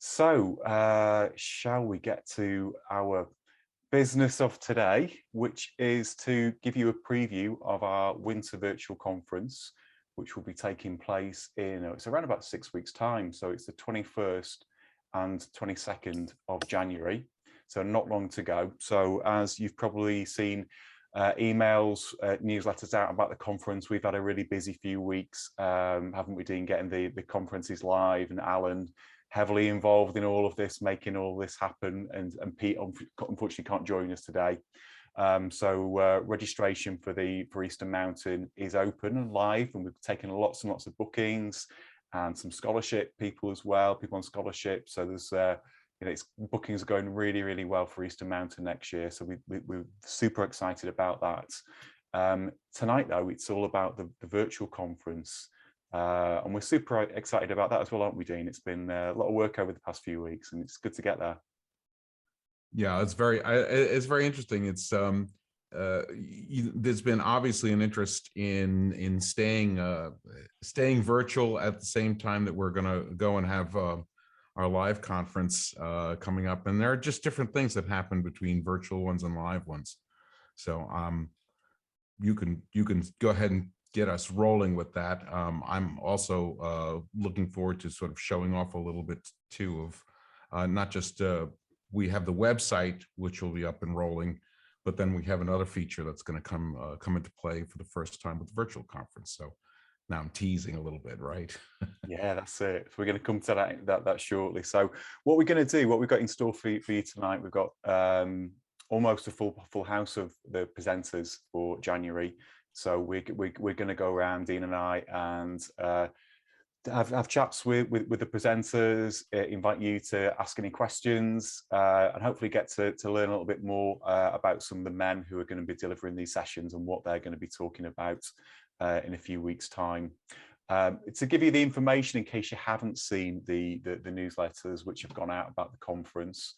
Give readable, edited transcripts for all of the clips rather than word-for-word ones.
So, shall we get to our business of today, which is to give you a preview of our winter virtual conference, which will be taking place in, it's around about 6 weeks' time. So it's the 21st and 22nd of January. So not long to go. So as you've probably seen emails, newsletters out about the conference, we've had a really busy few weeks, haven't we, Dean, getting the conferences live, and Alan heavily involved in all of this, making all this happen, and Pete unfortunately can't join us today. So registration for Eastern Mountain is open and live, and we've taken lots and lots of bookings and some scholarship people as well, people on scholarship. So there's bookings are going really, really well for Eastern Mountain next year. So we're super excited about that. Tonight, though, it's all about the virtual conference. And we're super excited about that as well, aren't we, Dean? It's been a lot of work over the past few weeks, and it's good to get there. Yeah, it's very interesting. It's there's been obviously an interest in staying virtual at the same time that we're going to go and have our live conference coming up, and there are just different things that happen between virtual ones and live ones. So you can go ahead and get us rolling with that. I'm also looking forward to sort of showing off a little bit too of not just we have the website, which will be up and rolling, but then we have another feature that's going to come into play for the first time with the virtual conference. So now I'm teasing a little bit, right? Yeah, that's it. So we're going to come to that shortly. So what we're going to do, what we've got in store for you tonight, we've got almost a full house of the presenters for January. So we're going to go around, Dean and I, and have chats with the presenters, invite you to ask any questions, and hopefully get to learn a little bit more about some of the men who are going to be delivering these sessions and what they're going to be talking about in a few weeks' time. To give you the information in case you haven't seen the newsletters which have gone out about the conference.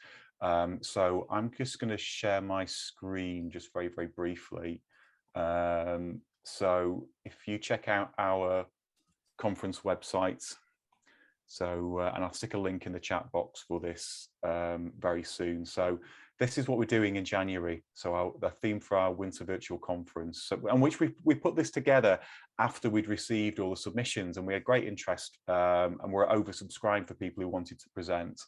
So I'm just going to share my screen just very, very briefly. So if you check out our conference website, and I'll stick a link in the chat box for this very soon. So this is what we're doing in January. So the theme for our winter virtual conference, and which we put this together after we'd received all the submissions, and we had great interest, and we're oversubscribed for people who wanted to present.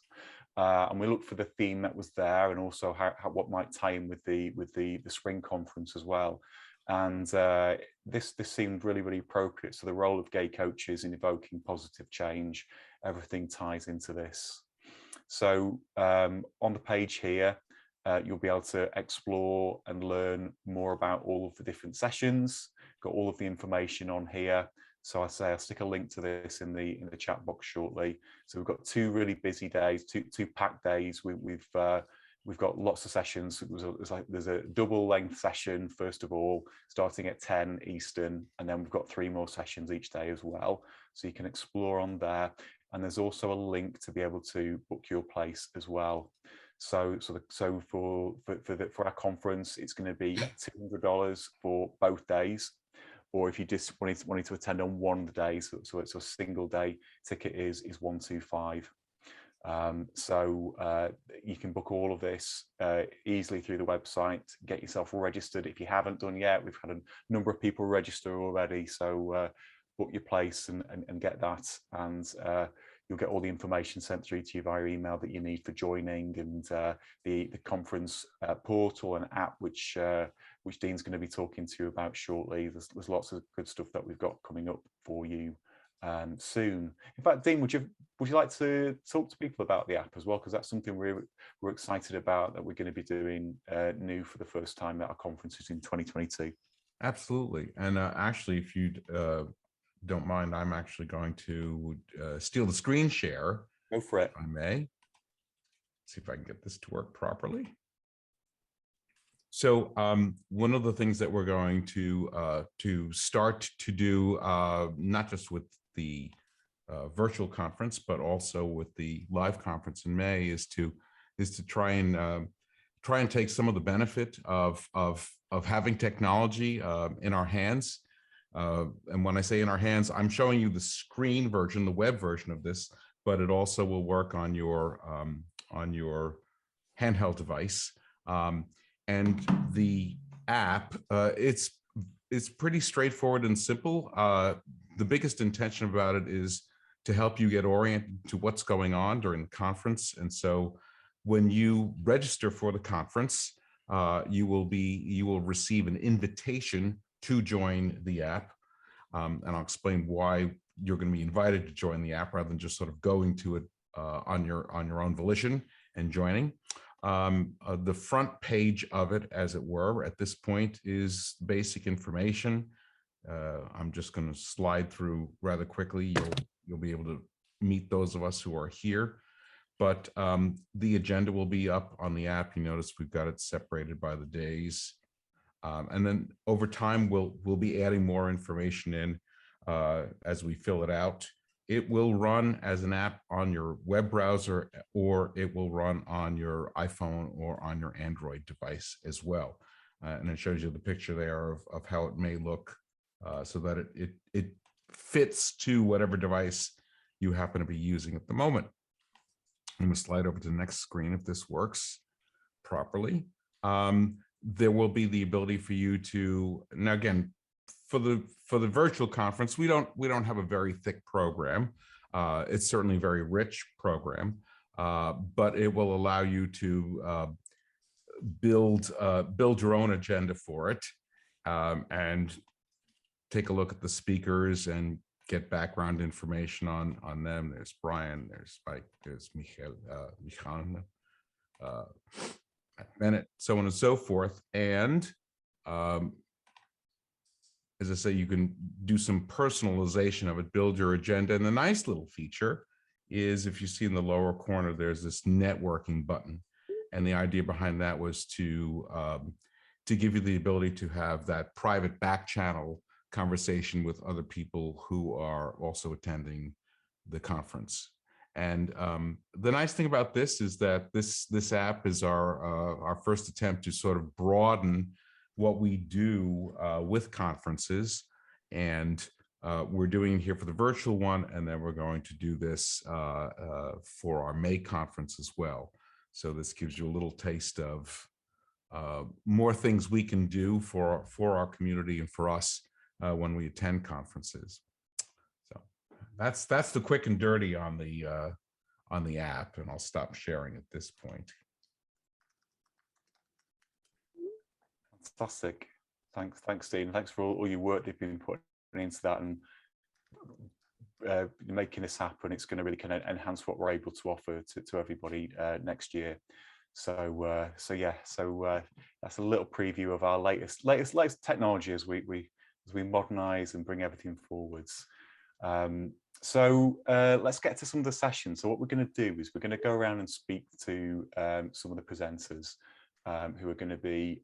And we looked for the theme that was there, and also what might tie in with the spring conference as well. And this seemed really, really appropriate. So the role of gay coaches in evoking positive change, everything ties into this. So on the page here, you'll be able to explore and learn more about all of the different sessions. Got all of the information on here. So I'll stick a link to this in the chat box shortly. So we've got 2 really busy days, two packed days. We've got lots of sessions. There's a double length session, first of all, starting at 10 Eastern, and then we've got 3 more sessions each day as well. So you can explore on there. And there's also a link to be able to book your place as well. So for our conference, it's going to be $200 for both days. Or if you just wanted to attend on one day, so it's a single day ticket is $125. So you can book all of this easily through the website, get yourself registered if you haven't done yet. We've had a number of people register already, so book your place and get that, and you'll get all the information sent through to you via email that you need for joining, and the conference portal and app which Dean's going to be talking to you about shortly. There's lots of good stuff that we've got coming up for you soon. In fact, Dean, would you like to talk to people about the app as well, because that's something we're excited about, that we're going to be doing new for the first time at our conferences in 2022. Absolutely. And actually, if you don't mind, I'm actually going to steal the screen share. Go for it. If I may. See if I can get this to work properly. So one of the things that we're going to start to do, not just with the virtual conference, but also with the live conference in May, is to try and take some of the benefit of having technology in our hands. And when I say in our hands, I'm showing you the screen version, the web version of this, but it also will work on your handheld device. And the app, it's pretty straightforward and simple. The biggest intention about it is to help you get oriented to what's going on during the conference. And so when you register for the conference, you will receive an invitation to join the app. And I'll explain why you're going to be invited to join the app rather than just sort of going to it on your own volition and joining. The front page of it, as it were, at this point is basic information. I'm just going to slide through rather quickly. You'll be able to meet those of us who are here, but the agenda will be up on the app. You notice we've got it separated by the days, and then over time we'll be adding more information in as we fill it out. It will run as an app on your web browser, or it will run on your iPhone or on your Android device as well. And it shows you the picture there of how it may look, so that it fits to whatever device you happen to be using at the moment. I'm going to slide over to the next screen if this works properly. There will be the ability for you to, now again, for the virtual conference, we don't have a very thick program. It's certainly a very rich program, but it will allow you to build your own agenda for it, and take a look at the speakers and get background information on them. There's Brian, there's Mike, there's Michael, Bennett, so on and so forth. And as I say, you can do some personalization of it, build your agenda. And the nice little feature is, if you see in the lower corner, there's this networking button. And the idea behind that was to give you the ability to have that private back channel conversation with other people who are also attending the conference. And the nice thing about this is that this app is our first attempt to sort of broaden what we do with conferences. And we're doing it here for the virtual one, and then we're going to do this for our May conference as well. So this gives you a little taste of more things we can do for our community and for us when we attend conferences. So that's the quick and dirty on the app, and I'll stop sharing at this point. Fantastic. Thanks, Dean. Thanks for all your work you've been putting into that and making this happen. It's going to really kind of enhance what we're able to offer to everybody next year. So that's a little preview of our latest technology as we modernize and bring everything forwards. So let's get to some of the sessions. So what we're going to do is we're going to go around and speak to some of the presenters who are going to be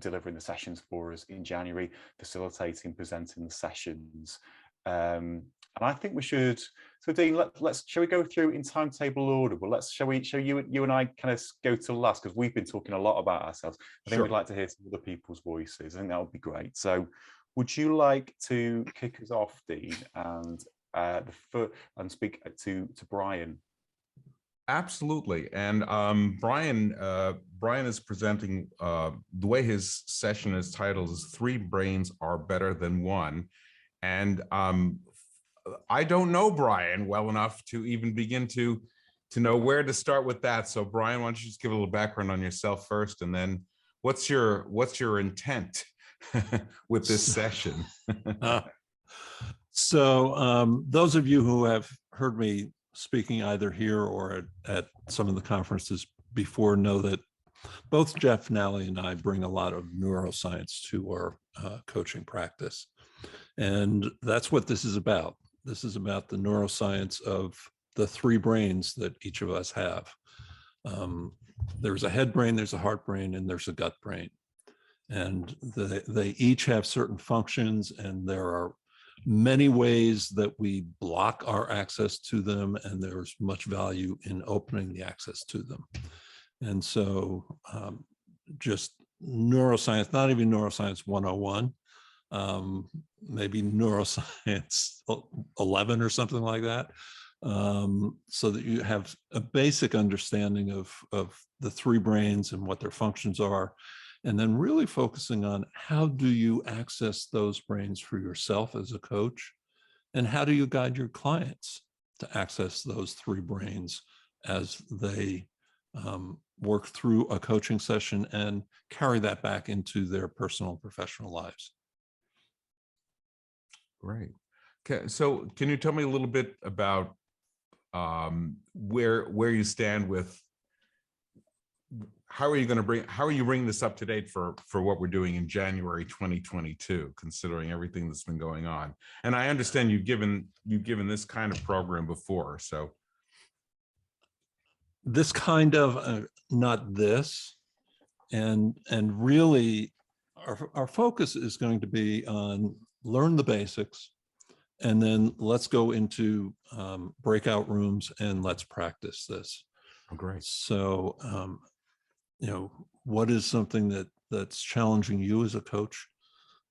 delivering the sessions for us in January, facilitating, presenting the sessions. And I think we should. So Dean, shall we go through in timetable order? Well, shall you and I kind of go to last, because we've been talking a lot about ourselves. I think We'd like to hear some other people's voices. I think that would be great. So would you like to kick us off, Dean, and speak to Brian? Absolutely. And Brian is presenting, the way his session is titled is 3 Brains Are Better Than One. And I don't know Brian well enough to even begin to know where to start with that. So Brian, why don't you just give a little background on yourself first, and then what's your intent with this session? So those of you who have heard me speaking either here or at some of the conferences before know that both Jeff Nally and I bring a lot of neuroscience to our coaching practice. And that's what this is about. This is about the neuroscience of the 3 brains that each of us have. There's a head brain, there's a heart brain, and there's a gut brain. And they each have certain functions, and there are many ways that we block our access to them, and there's much value in opening the access to them. And so just neuroscience, not even neuroscience 101, maybe neuroscience 11 or something like that. so that you have a basic understanding of the three brains and what their functions are, and then really focusing on how do you access those brains for yourself as a coach, and how do you guide your clients to access those three brains as they work through a coaching session and carry that back into their personal and professional lives. Great. Okay, so can you tell me a little bit about where you stand with how are you bringing this up to date for what we're doing in January 2022, considering everything that's been going on? And I understand you've given this kind of program before, so this kind of not this, and really our focus is going to be on learn the basics, and then let's go into breakout rooms and let's practice this. Oh, great. So what is something that's challenging you as a coach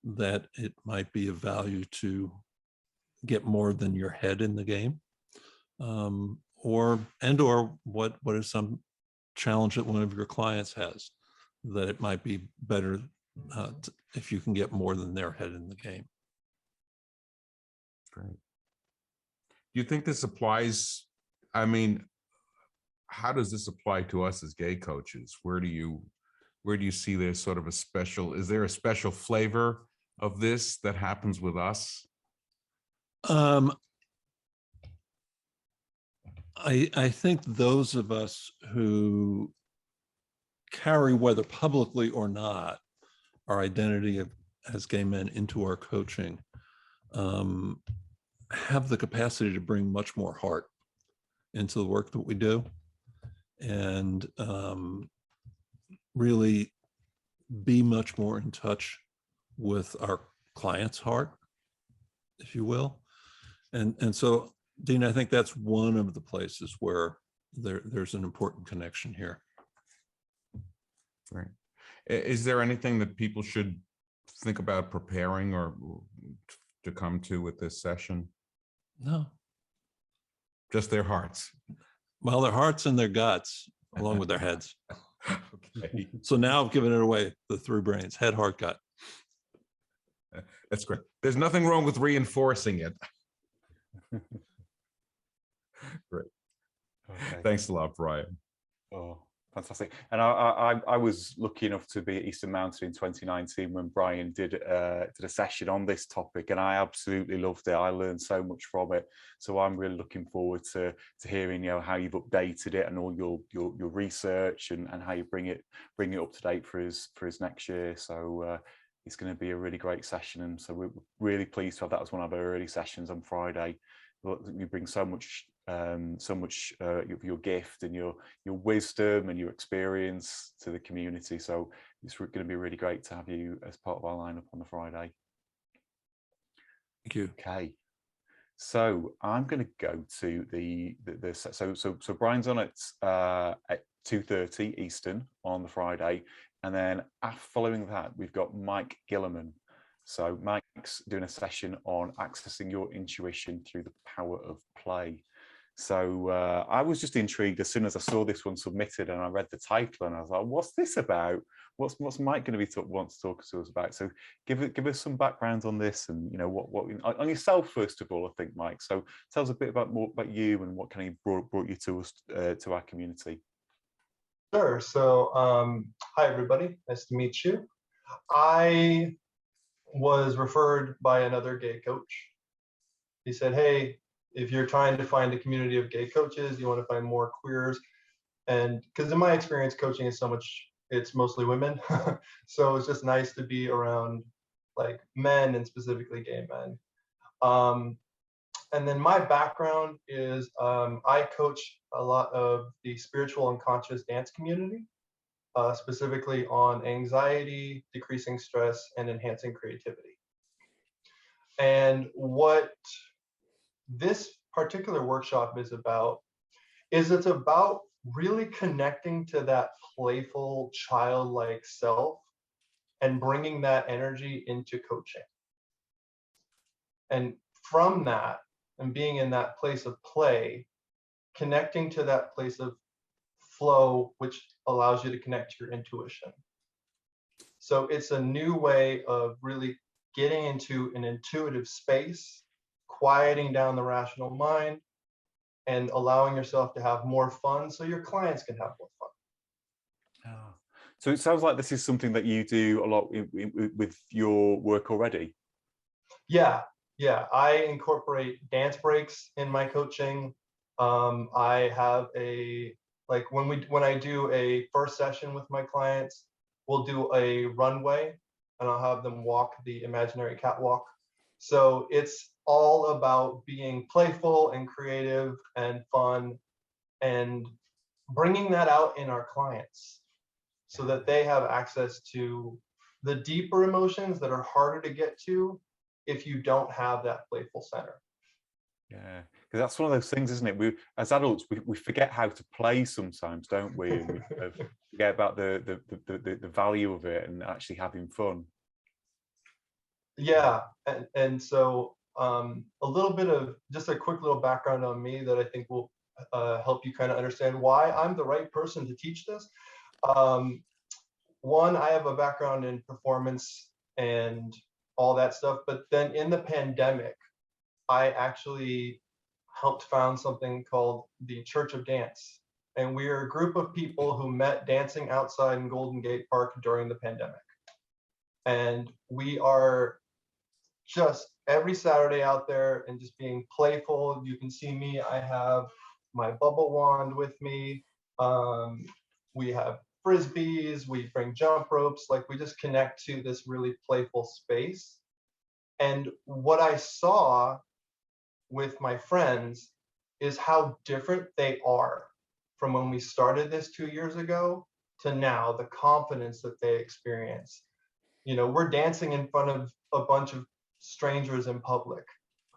that it might be of value to get more than your head in the game, or what is some challenge that one of your clients has that it might be better if you can get more than their head in the game. Great. Do you think this applies? I mean, how does this apply to us as gay coaches? Where do you see there's sort of is there a special flavor of this that happens with us? I think those of us who carry, whether publicly or not, our identity as gay men into our coaching have the capacity to bring much more heart into the work that we do, and really be much more in touch with our client's heart, if you will. And so, Dean, I think that's one of the places where there's an important connection here. Right. Is there anything that people should think about preparing or to come to with this session? No. Just their hearts. Well, their hearts and their guts, along with their heads. Okay. So now I've given it away, the three brains: head, heart, gut. That's great. There's nothing wrong with reinforcing it. Great. Okay. Thanks a lot, Brian. Oh, fantastic. And I was lucky enough to be at Eastern Mountain in 2019 when Brian did a session on this topic, and I absolutely loved it. I learned so much from it. So I'm really looking forward to hearing how you've updated it and all your research and how you bring it up to date for us next year. So it's going to be a really great session, and so we're really pleased to have that as one of our early sessions on Friday. You bring so much of your gift and your wisdom and your experience to the community. So it's going to be really great to have you as part of our lineup on the Friday. Thank you. Okay, so I'm going to go to so Brian's on at 2:30 Eastern on the Friday, and then following that we've got Mike Gilliman. So Mike's doing a session on accessing your intuition through the power of play. So I was just intrigued as soon as I saw this one submitted and I read the title, and I was like, what's this about? What's Mike going to be want to talk to us about? So give us some background on this, and what on yourself first of all, I think, Mike. So tell us a bit more about you and what kind of brought you to us, to our community. Sure. So hi everybody, nice to meet you. I was referred by another gay coach. He said, hey, if you're trying to find a community of gay coaches, you want to find more queers. And because in my experience, coaching is it's mostly women. So it's just nice to be around like men, and specifically gay men. And then my background is I coach a lot of the spiritual and conscious dance community, specifically on anxiety, decreasing stress, and enhancing creativity. And what this particular workshop is about it's about really connecting to that playful, childlike self and bringing that energy into coaching. And from that, and being in that place of play, connecting to that place of flow, which allows you to connect to your intuition. So it's a new way of really getting into an intuitive space, quieting down the rational mind, and allowing yourself to have more fun so your clients can have more fun. Ah. So it sounds like this is something that you do a lot with your work already. Yeah, I incorporate dance breaks in my coaching. I have when I do a first session with my clients, we'll do a runway and I'll have them walk the imaginary catwalk. So it's all about being playful and creative and fun and bringing that out in our clients so that they have access to the deeper emotions that are harder to get to if you don't have that playful center. Yeah, because that's one of those things, isn't it? We, as adults, we forget how to play sometimes, don't we? And we kind of forget about the value of it and actually having fun. Yeah, and so a little bit of just a quick little background on me that I think will help you kind of understand why I'm the right person to teach this. One, I have a background in performance and all that stuff, but then in the pandemic, I actually helped found something called the Church of Dance. And we are a group of people who met dancing outside in Golden Gate Park during the pandemic. And we are just every Saturday out there and just being playful. You can see me, I have my bubble wand with me. We have Frisbees, we bring jump ropes, like we just connect to this really playful space. And what I saw with my friends is how different they are from when we started this 2 years ago to now, the confidence that they experience. You know, we're dancing in front of a bunch of strangers in public.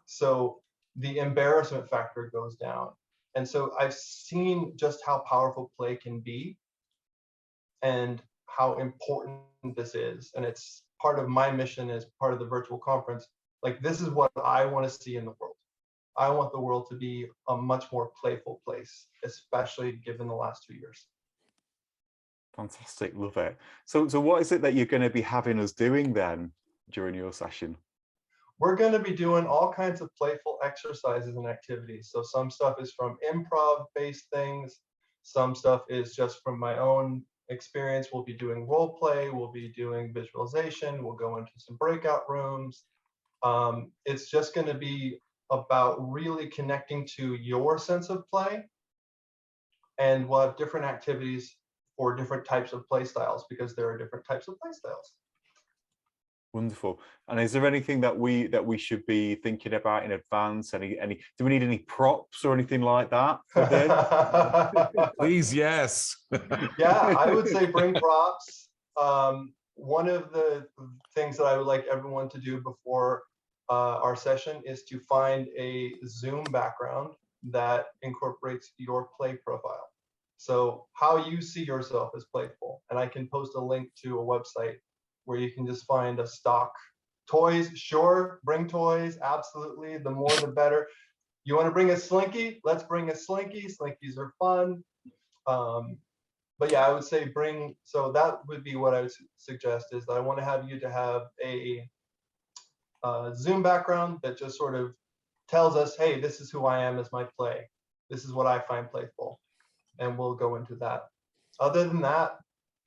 So the embarrassment factor goes down. And so I've seen just how powerful play can be and how important this is. And it's part of my mission as part of the virtual conference. Like, this is what I want to see in the world. I want the world to be a much more playful place, especially given the last 2 years. Fantastic, love it. So what is it that you're going to be having us doing then during your session? We're going to be doing all kinds of playful exercises and activities. So some stuff is from improv-based things. Some stuff is just from my own experience. We'll be doing role play. We'll be doing visualization. We'll go into some breakout rooms. It's just going to be about really connecting to your sense of play. And we'll have different activities for different types of play styles because there are different types of play styles. Wonderful. And is there anything that we should be thinking about in advance? Any do we need any props or anything like that for this? Please, yes. Yeah, I would say bring props. One of the things that I would like everyone to do before our session is to find a Zoom background that incorporates your play profile. So how you see yourself as playful. And I can post a link to a website where you can just find a stock. Toys, sure, bring toys, absolutely. The more the better. You want to bring a slinky? Let's bring a slinky. Slinkies are fun. But yeah, I would say bring, so that would be what I would suggest is that I want to have you to have a Zoom background that just sort of tells us, hey, this is who I am as my play. This is what I find playful. And we'll go into that. Other than that,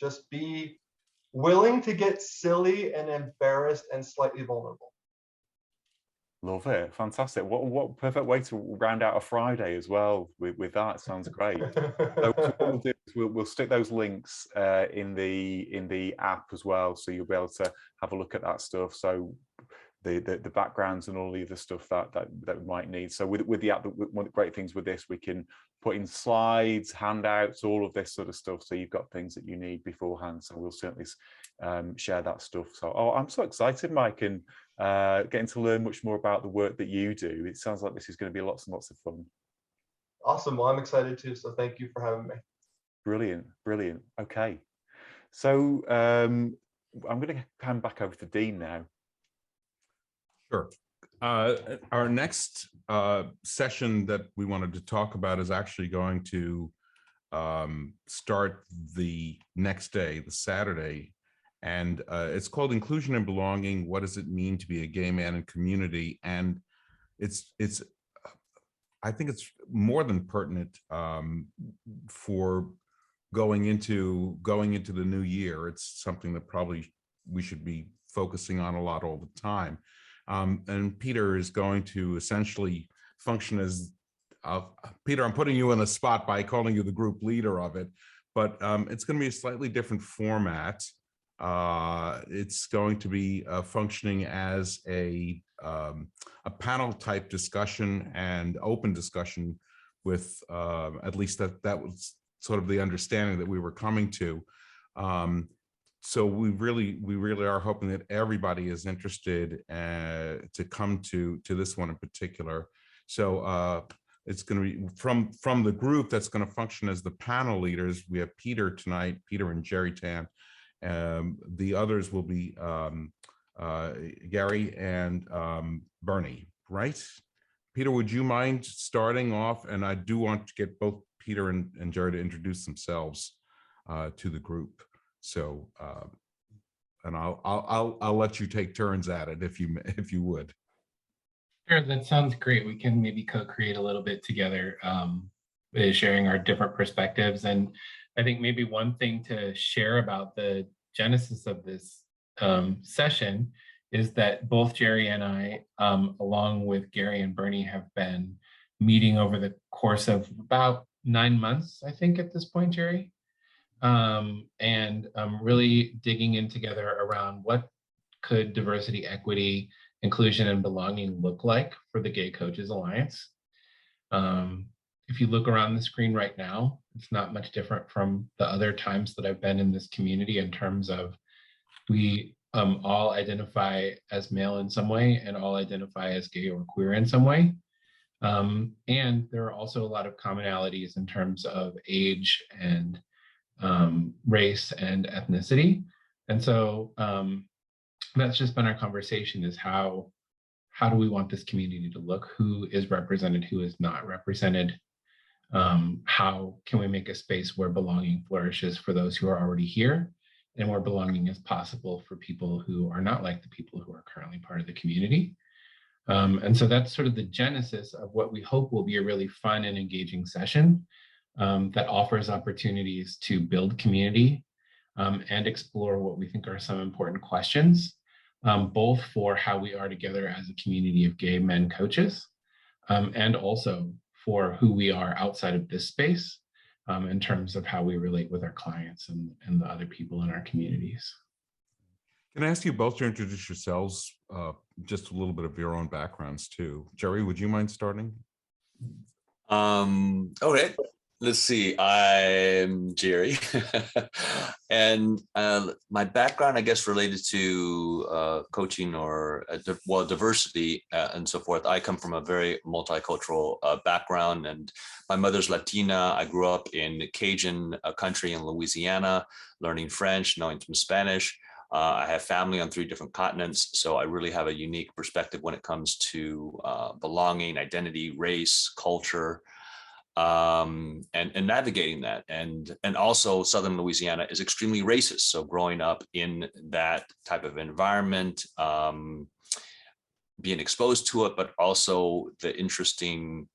just be willing to get silly and embarrassed and slightly vulnerable. Love it. Fantastic. What perfect way to round out a Friday as well with that. Sounds great. So what we'll do is we'll stick those links in the app as well, so you'll be able to have a look at that stuff. So the backgrounds and all the other stuff that we might need. So with the app, one of the great things with this, we can put in slides, handouts, all of this sort of stuff. So you've got things that you need beforehand. So we'll certainly share that stuff. So I'm so excited, Mike, and getting to learn much more about the work that you do. It sounds like this is going to be lots and lots of fun. Awesome. Well, I'm excited too. So thank you for having me. Brilliant, brilliant. Okay. So I'm going to hand back over to Dean now. Sure. Our next session that we wanted to talk about is actually going to start the next day, the Saturday, and it's called Inclusion and Belonging. What does it mean to be a gay man in community? And it's I think it's more than pertinent for going into the new year. It's something that probably we should be focusing on a lot all the time. And Peter is going to essentially function as Peter, I'm putting you in a spot by calling you the group leader of it, but it's going to be a slightly different format. It's going to be functioning as a panel type discussion and open discussion with at least that was sort of the understanding that we were coming to. So we really are hoping that everybody is interested to come to this one in particular. So it's going to be from the group that's going to function as the panel leaders. We have Peter tonight, Peter and Jerry Tan. The others will be Gary and Bernie, right? Peter, would you mind starting off? And I do want to get both Peter and Jerry to introduce themselves to the group. So, and I'll let you take turns at it if you would. Sure, that sounds great. We can maybe co-create a little bit together, sharing our different perspectives. And I think maybe one thing to share about the genesis of this session is that both Jerry and I, along with Gary and Bernie, have been meeting over the course of about 9 months, I think, at this point, Jerry. And really digging in together around what could diversity, equity, inclusion, and belonging look like for the Gay Coaches Alliance. If you look around the screen right now, it's not much different from the other times that I've been in this community in terms of we all identify as male in some way and all identify as gay or queer in some way. And there are also a lot of commonalities in terms of age and race and ethnicity. And so that's just been our conversation, is how do we want this community to look? Who is represented, who is not represented? How can we make a space where belonging flourishes for those who are already here, and where belonging is possible for people who are not like the people who are currently part of the community? And so that's sort of the genesis of what we hope will be a really fun and engaging session that offers opportunities to build community and explore what we think are some important questions, both for how we are together as a community of gay men coaches, and also for who we are outside of this space in terms of how we relate with our clients and the other people in our communities. Can I ask you both to introduce yourselves, just a little bit of your own backgrounds too? Jerry, would you mind starting? Okay. Let's see, I'm Jerry, and my background, I guess, related to coaching or, diversity and so forth. I come from a very multicultural background, and my mother's Latina. I grew up in Cajun country in Louisiana, learning French, knowing some Spanish. I have family on 3 different continents, so I really have a unique perspective when it comes to belonging, identity, race, culture, and navigating that. And also Southern Louisiana is extremely racist. So growing up in that type of environment, being exposed to it, but also the interesting,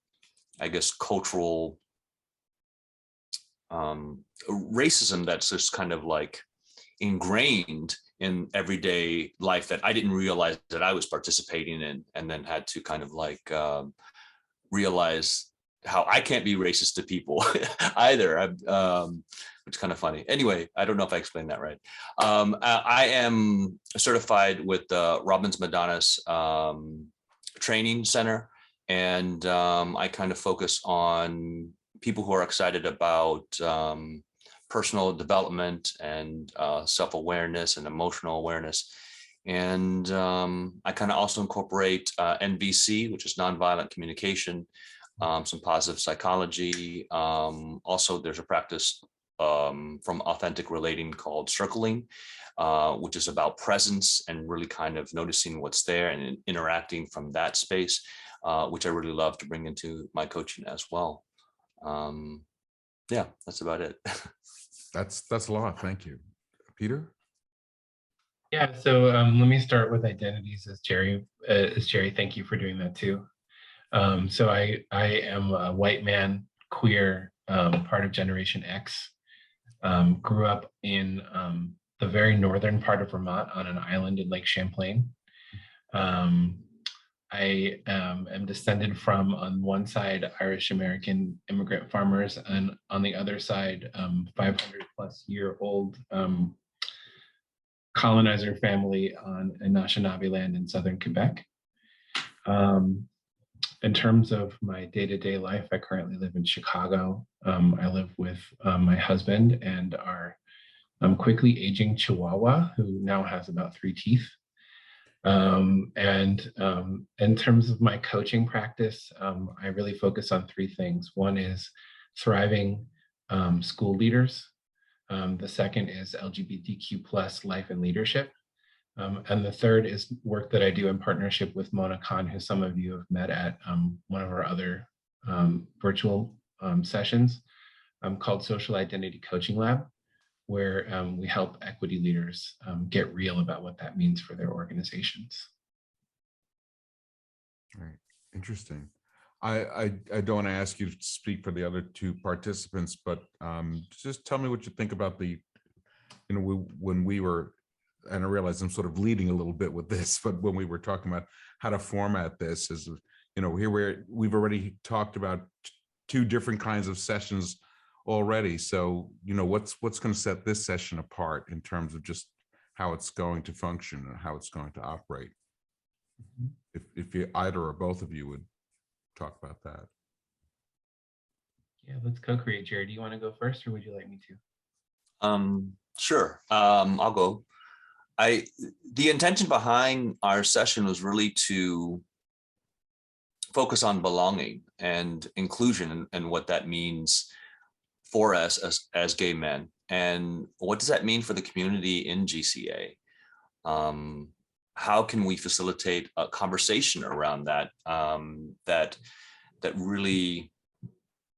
I guess, cultural racism that's just kind of like ingrained in everyday life that I didn't realize that I was participating in, and then had to kind of like realize how I can't be racist to people either, which is kind of funny. Anyway, I don't know if I explained that right. I am certified with Robbins Madonna's training center, and I kind of focus on people who are excited about personal development and self-awareness and emotional awareness. And I kind of also incorporate NVC, which is nonviolent communication, some positive psychology. Also, there's a practice from Authentic Relating called Circling, which is about presence and really kind of noticing what's there and interacting from that space, which I really love to bring into my coaching as well. Yeah, that's about it. That's a lot. Thank you. Peter? Yeah, so let me start with identities as Jerry. Thank you for doing that too. So I am a white man, queer, part of Generation X. Grew up in the very northern part of Vermont on an island in Lake Champlain. I am descended from, on one side, Irish American immigrant farmers, and on the other side, 500-plus-year-old colonizer family on Anishinaabe land in southern Quebec. In terms of my day-to-day life, I currently live in Chicago. I live with my husband and our quickly aging Chihuahua, who now has about 3 teeth. In terms of my coaching practice, I really focus on 3 things. One is thriving school leaders. The second is LGBTQ+ life and leadership. And the third is work that I do in partnership with Mona Khan, who some of you have met at one of our other virtual sessions called Social Identity Coaching Lab, where we help equity leaders get real about what that means for their organizations. Right. Interesting. I don't want to ask you to speak for the other 2 participants, but just tell me what you think about the, when we were, and I realize I'm sort of leading a little bit with this, but when we were talking about how to format this, is, here we've already talked about 2 different kinds of sessions already. So, what's going to set this session apart in terms of just how it's going to function and how it's going to operate? If you, either or both of you would talk about that. Yeah, let's co-create. Jerry, do you want to go first, or would you like me to? Sure. I'll go. The intention behind our session was really to focus on belonging and inclusion and what that means for us as gay men, and what does that mean for the community in GCA? How can we facilitate a conversation around that that really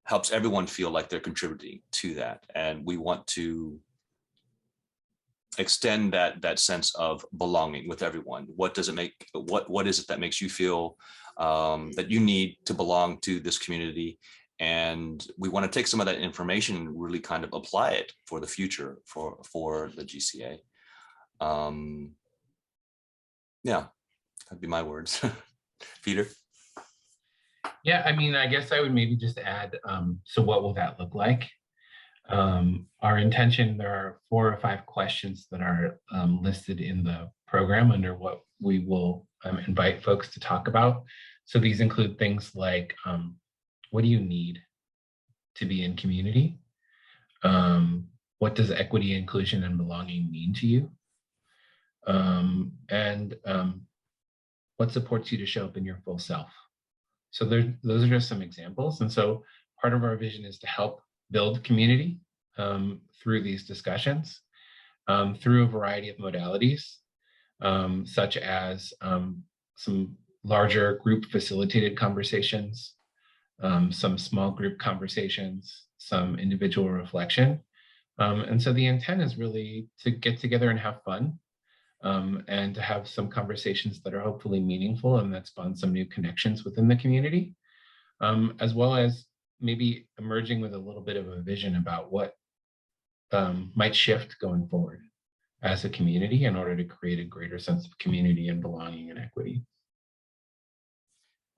helps everyone feel like they're contributing to that? And we want to extend that sense of belonging with everyone. What does it make? What is it that makes you feel that you need to belong to this community? And we want to take some of that information and really kind of apply it for the future for the GCA. Yeah, that'd be my words. Peter? Yeah, I mean, I guess I would maybe just add, so what will that look like? Our intention, there are 4 or 5 questions that are listed in the program under what we will invite folks to talk about. So these include things like, what do you need to be in community? What does equity, inclusion, and belonging mean to you? What supports you to show up in your full self? So those are just some examples. And so part of our vision is to help build community through these discussions, through a variety of modalities, such as some larger group facilitated conversations, some small group conversations, some individual reflection. And so the intent is really to get together and have fun, and to have some conversations that are hopefully meaningful and that spawn some new connections within the community, as well as maybe emerging with a little bit of a vision about what might shift going forward as a community in order to create a greater sense of community and belonging and equity.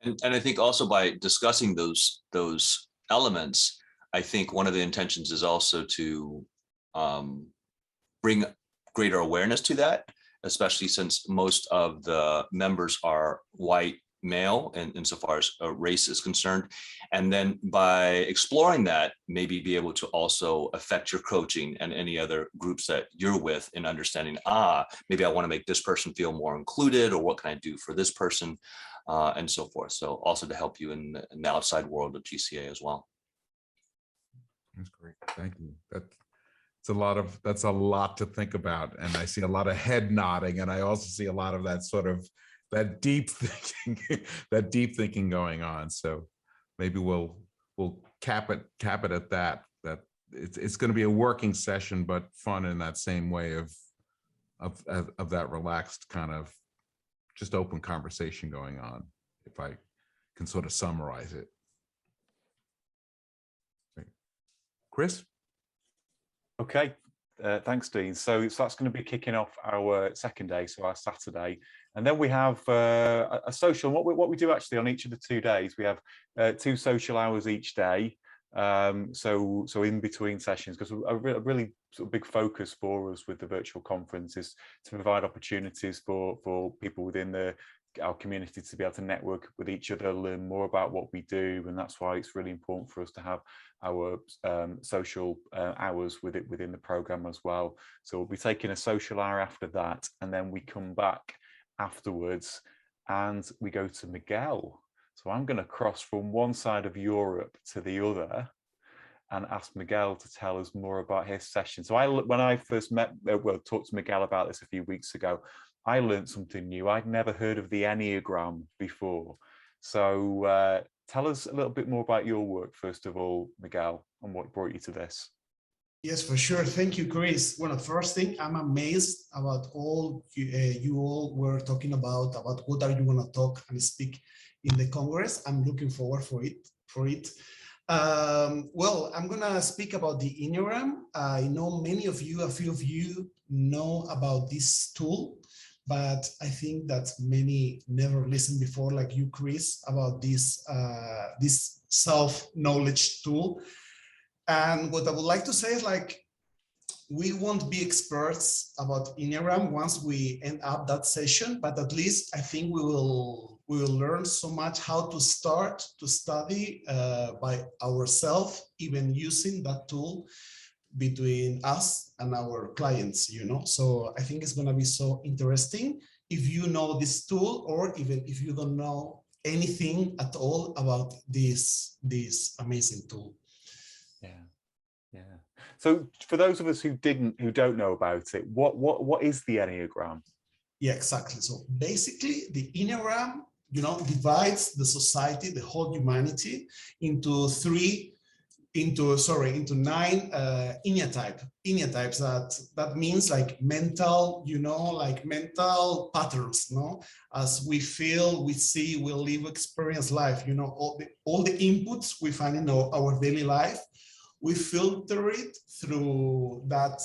And I think also by discussing those elements, I think one of the intentions is also to bring greater awareness to that, especially since most of the members are white male and insofar as race is concerned. And then by exploring that, maybe be able to also affect your coaching and any other groups that you're with in understanding, maybe I want to make this person feel more included, or what can I do for this person, and so forth. So also to help you in the outside world of GCA as well. That's great. Thank you. that's a lot to think about. And I see a lot of head nodding, and I also see a lot of that sort of that deep thinking going on. So maybe we'll cap it at that it's going to be a working session, but fun in that same way of that relaxed kind of just open conversation going on, if I can sort of summarize it. Chris? Okay, thanks, Dean. So that's going to be kicking off our second day, so our Saturday. And then we have a social. What we do actually on each of the 2 days, we have 2 social hours each day. So in between sessions, because a really sort of big focus for us with the virtual conference is to provide opportunities for people within our community to be able to network with each other, learn more about what we do, and that's why it's really important for us to have our social hours within the program as well. So we'll be taking a social hour after that, and then we come back afterwards and we go to Miguel. So I'm going to cross from one side of Europe to the other and ask Miguel to tell us more about his session. So when I first talked to Miguel about this a few weeks ago, I learned something new. I'd never heard of the Enneagram before. So tell us a little bit more about your work, first of all, Miguel, and what brought you to this. Yes, for sure. Thank you, Chris. Well, the first thing, I'm amazed about all you all were talking about what are you going to talk and speak in the Congress. I'm looking forward for it. Well, I'm going to speak about the Enneagram. I know many of you, a few of you know about this tool, but I think that many never listened before, like you, Chris, about this self-knowledge tool. And what I would like to say is, like, we won't be experts about Enneagram once we end up that session, but at least I think we will learn so much how to start to study by ourselves, even using that tool between us and our clients, you know. So I think it's going to be so interesting if you know this tool, or even if you don't know anything at all about this amazing tool. Yeah. So for those of us who don't know about it, what is the Enneagram? Yeah, exactly. So basically, the Enneagram, you know, divides the society, the whole humanity, into nine enneatypes. That means like mental, you know, like mental patterns, no? As we feel, we see, we live, experience life, you know, all the inputs we find in our daily life, we filter it through that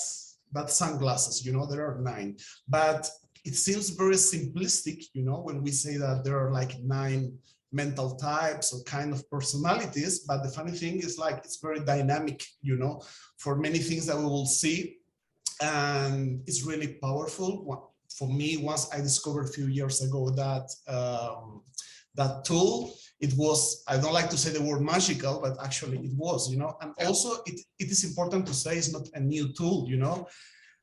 sunglasses, you know. There are 9, but it seems very simplistic, you know, when we say that there are like 9 mental types or kind of personalities. But the funny thing is, like, it's very dynamic, you know, for many things that we will see. And it's really powerful. For me, once I discovered a few years ago that that tool, it was, I don't like to say the word magical, but actually it was, you know. And also it is important to say it's not a new tool, you know.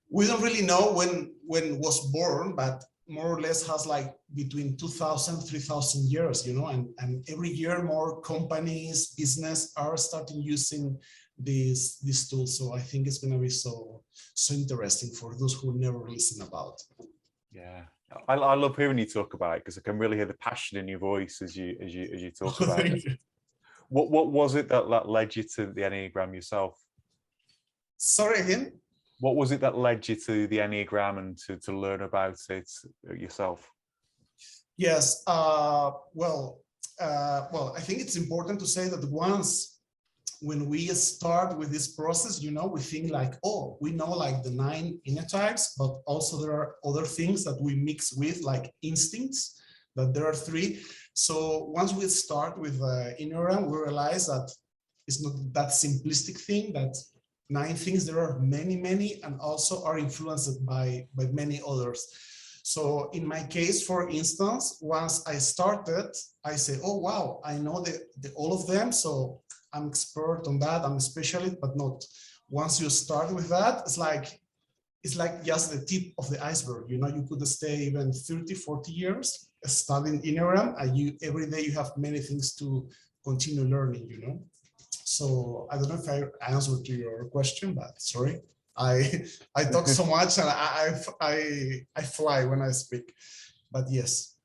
We don't really know when it was born, but more or less has like between 2,000, 3,000 years, you know, and every year more companies, business are starting using this tool. So I think it's going to be so interesting for those who never listen about. Yeah, I love hearing you talk about it, because I can really hear the passion in your voice as you talk about it. What was it that led you to the Enneagram yourself? Sorry, again? What was it that led you to the Enneagram and to learn about it yourself? Yes, well, I think it's important to say that when we start with this process, you know, we think like, oh, we know like the 9 enneatypes, but also there are other things that we mix with, like instincts, that there are 3. So once we start with Enneagram, we realize that it's not that simplistic thing, that 9 things, there are many, and also are influenced by many others. So in my case, for instance, once I started, I say, oh, wow, I know all of them. So I'm expert on that, I'm a specialist, but not. Once you start with that, it's like just the tip of the iceberg. You know, you could stay even 30, 40 years studying Enneagram, and every day you have many things to continue learning, you know. So I don't know if I answered to your question, but sorry. I talk so much and I fly when I speak. But yes.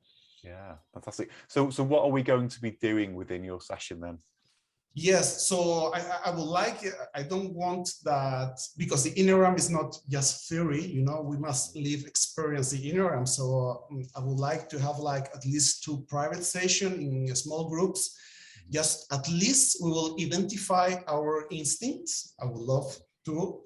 Yeah, fantastic. So what are we going to be doing within your session then? Yes, so I would like, I don't want that, because the Enneagram is not just theory, you know, we must live, experience the Enneagram. So I would like to have like at least 2 private sessions in small groups. Just at least we will identify our instincts. I would love to.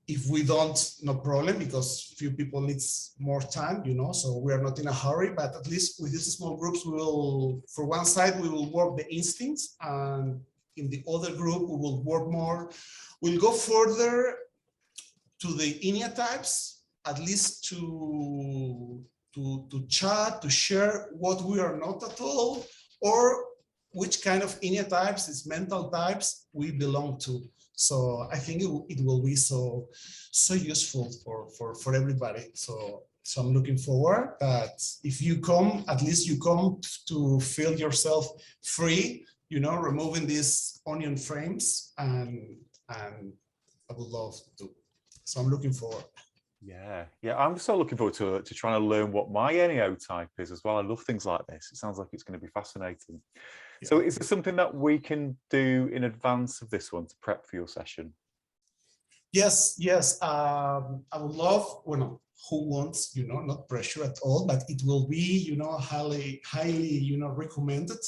If we don't, no problem, because few people needs more time, you know, so we are not in a hurry, but at least with these small groups, we will, for one side, we will work the instincts, and in the other group, we will work more. We'll go further to the Enneatypes, at least to chat, to share what we are not at all, or which kind of Enneatypes, is mental types we belong to. So I think it will be so useful for everybody. So I'm looking forward that if you come, at least you come to feel yourself free, you know, removing these onion frames, and I would love to. So I'm looking forward. Yeah, I'm so looking forward to trying to learn what my Enneatype is as well. I love things like this. It sounds like it's going to be fascinating. Yeah. So is it something that we can do in advance of this one to prep for your session? Yes. I would love, well, who wants, you know, not pressure at all, but it will be, you know, highly, you know, recommended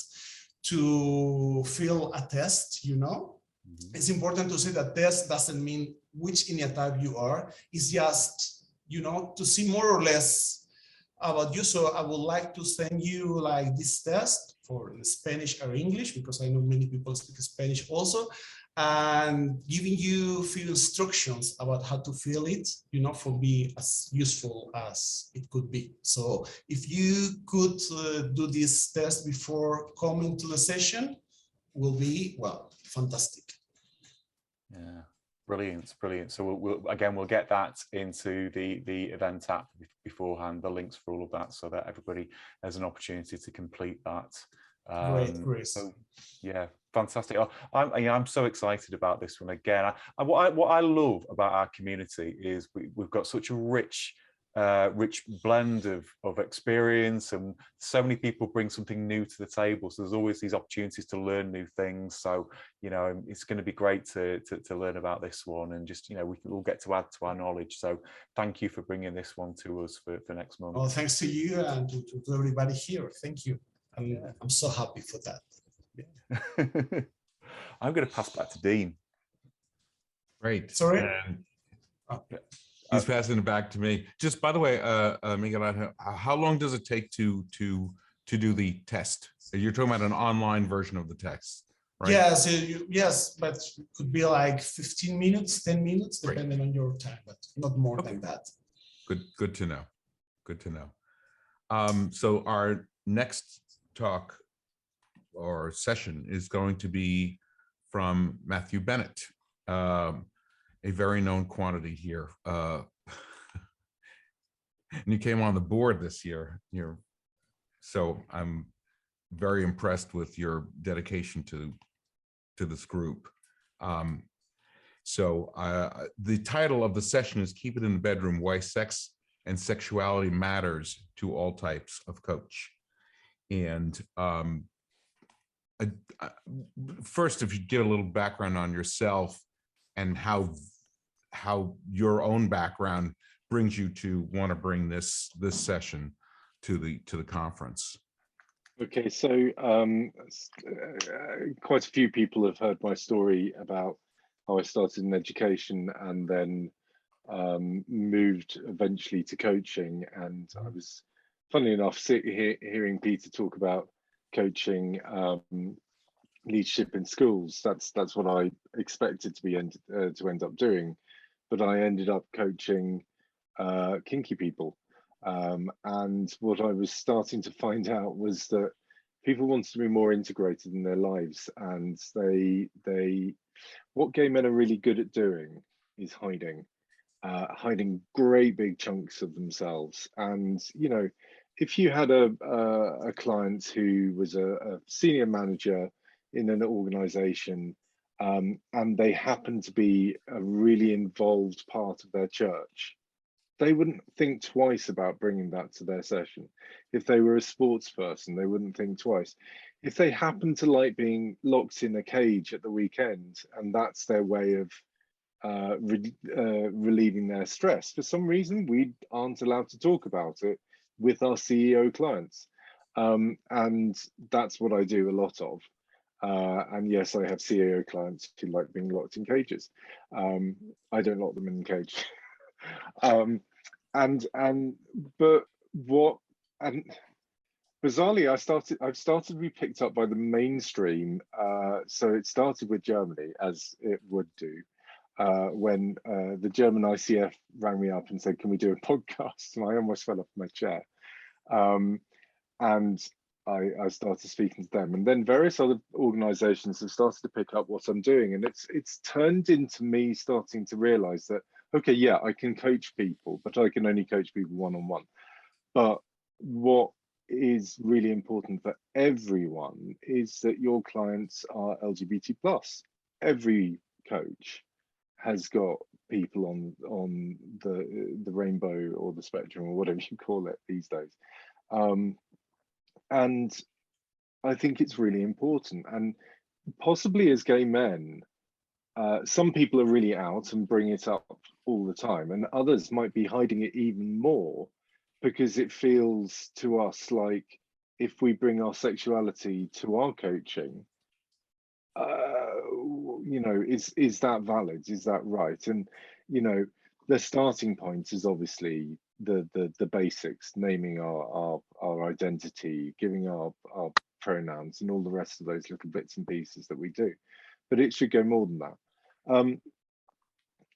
to fill a test, you know. It's important to say that test doesn't mean which Enneatype you are. It's just, you know, to see more or less about you. So I would like to send you like this test for Spanish or English, because I know many people speak Spanish also, and giving you a few instructions about how to fill it, you know, for me as useful as it could be. So if you could do this test before coming to the session, will be, well, fantastic. Yeah, brilliant. So we'll get that into the event app beforehand, the links for all of that, so that everybody has an opportunity to complete that. Great. So, yeah, fantastic. I'm so excited about this one again. What I love about our community is we've got such a rich blend of experience, and so many people bring something new to the table. So there's always these opportunities to learn new things. So, you know, it's going to be great to learn about this one, and just, you know, we'll get to add to our knowledge. So thank you for bringing this one to us for next month. Well, thanks to you and to everybody here. Thank you. I'm so happy for that. Yeah. I'm going to pass back to Dean. Great. Sorry. He's passing it back to me. Just by the way, Miguel, how long does it take to do the test? You're talking about an online version of the test, right? Yes, but it could be like 15 minutes, 10 minutes, depending on your time, but not more than that. Good to know. Good to know. So our next talk or session is going to be from Matthew Bennett. A very known quantity here. And you came on the board this year. So I'm very impressed with your dedication to this group. So the title of the session is Keep It in the Bedroom, Why Sex and Sexuality Matters to All Types of Coach. And first, if you give a little background on yourself, and how your own background brings you to want to bring this session to the conference. Okay, so quite a few people have heard my story about how I started in education and then moved eventually to coaching. And I was, funnily enough, hearing Peter talk about coaching leadership in schools. That's what I expected to end up doing, but I ended up coaching kinky people, and what I was starting to find out was that people wanted to be more integrated in their lives, and what gay men are really good at doing is hiding great big chunks of themselves. And you know, if you had a client who was a senior manager in an organization, and they happen to be a really involved part of their church, they wouldn't think twice about bringing that to their session. If they were a sports person, they wouldn't think twice. If they happen to like being locked in a cage at the weekend and that's their way of relieving their stress, for some reason we aren't allowed to talk about it with our CEO clients. And that's what I do a lot of. And yes, I have CEO clients who like being locked in cages. I don't lock them in a cage. But bizarrely, I've started to be picked up by the mainstream. So it started with Germany, as it would do, when the German ICF rang me up and said, "Can we do a podcast?" And I almost fell off my chair. And I started speaking to them, and then various other organizations have started to pick up what I'm doing, and it's turned into me starting to realize that, okay, yeah, I can coach people, but I can only coach people one-on-one. But what is really important for everyone is that your clients are LGBT plus. Every coach has got people on the rainbow or the spectrum or whatever you call it these days. And I think it's really important. And possibly as gay men, some people are really out and bring it up all the time, and others might be hiding it even more because it feels to us like if we bring our sexuality to our coaching, you know, is that valid? Is that right? And, you know, the starting point is obviously the basics, naming our identity, giving our pronouns and all the rest of those little bits and pieces that we do. But it should go more than that.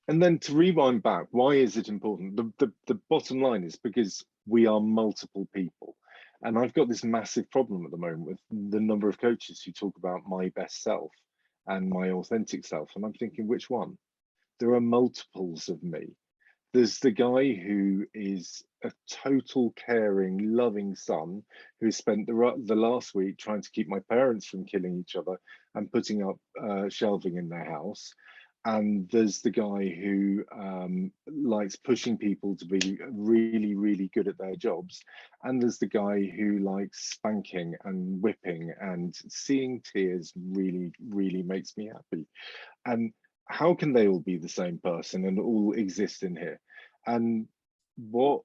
And then to rewind back, why is it important? The bottom line is because we are multiple people. And I've got this massive problem at the moment with the number of coaches who talk about my best self and my authentic self. And I'm thinking, which one? There are multiples of me. There's the guy who is a total caring, loving son who spent the last week trying to keep my parents from killing each other and putting up shelving in their house. And there's the guy who likes pushing people to be really, really good at their jobs. And there's the guy who likes spanking and whipping, and seeing tears really, really makes me happy. And how can they all be the same person and all exist in here? And what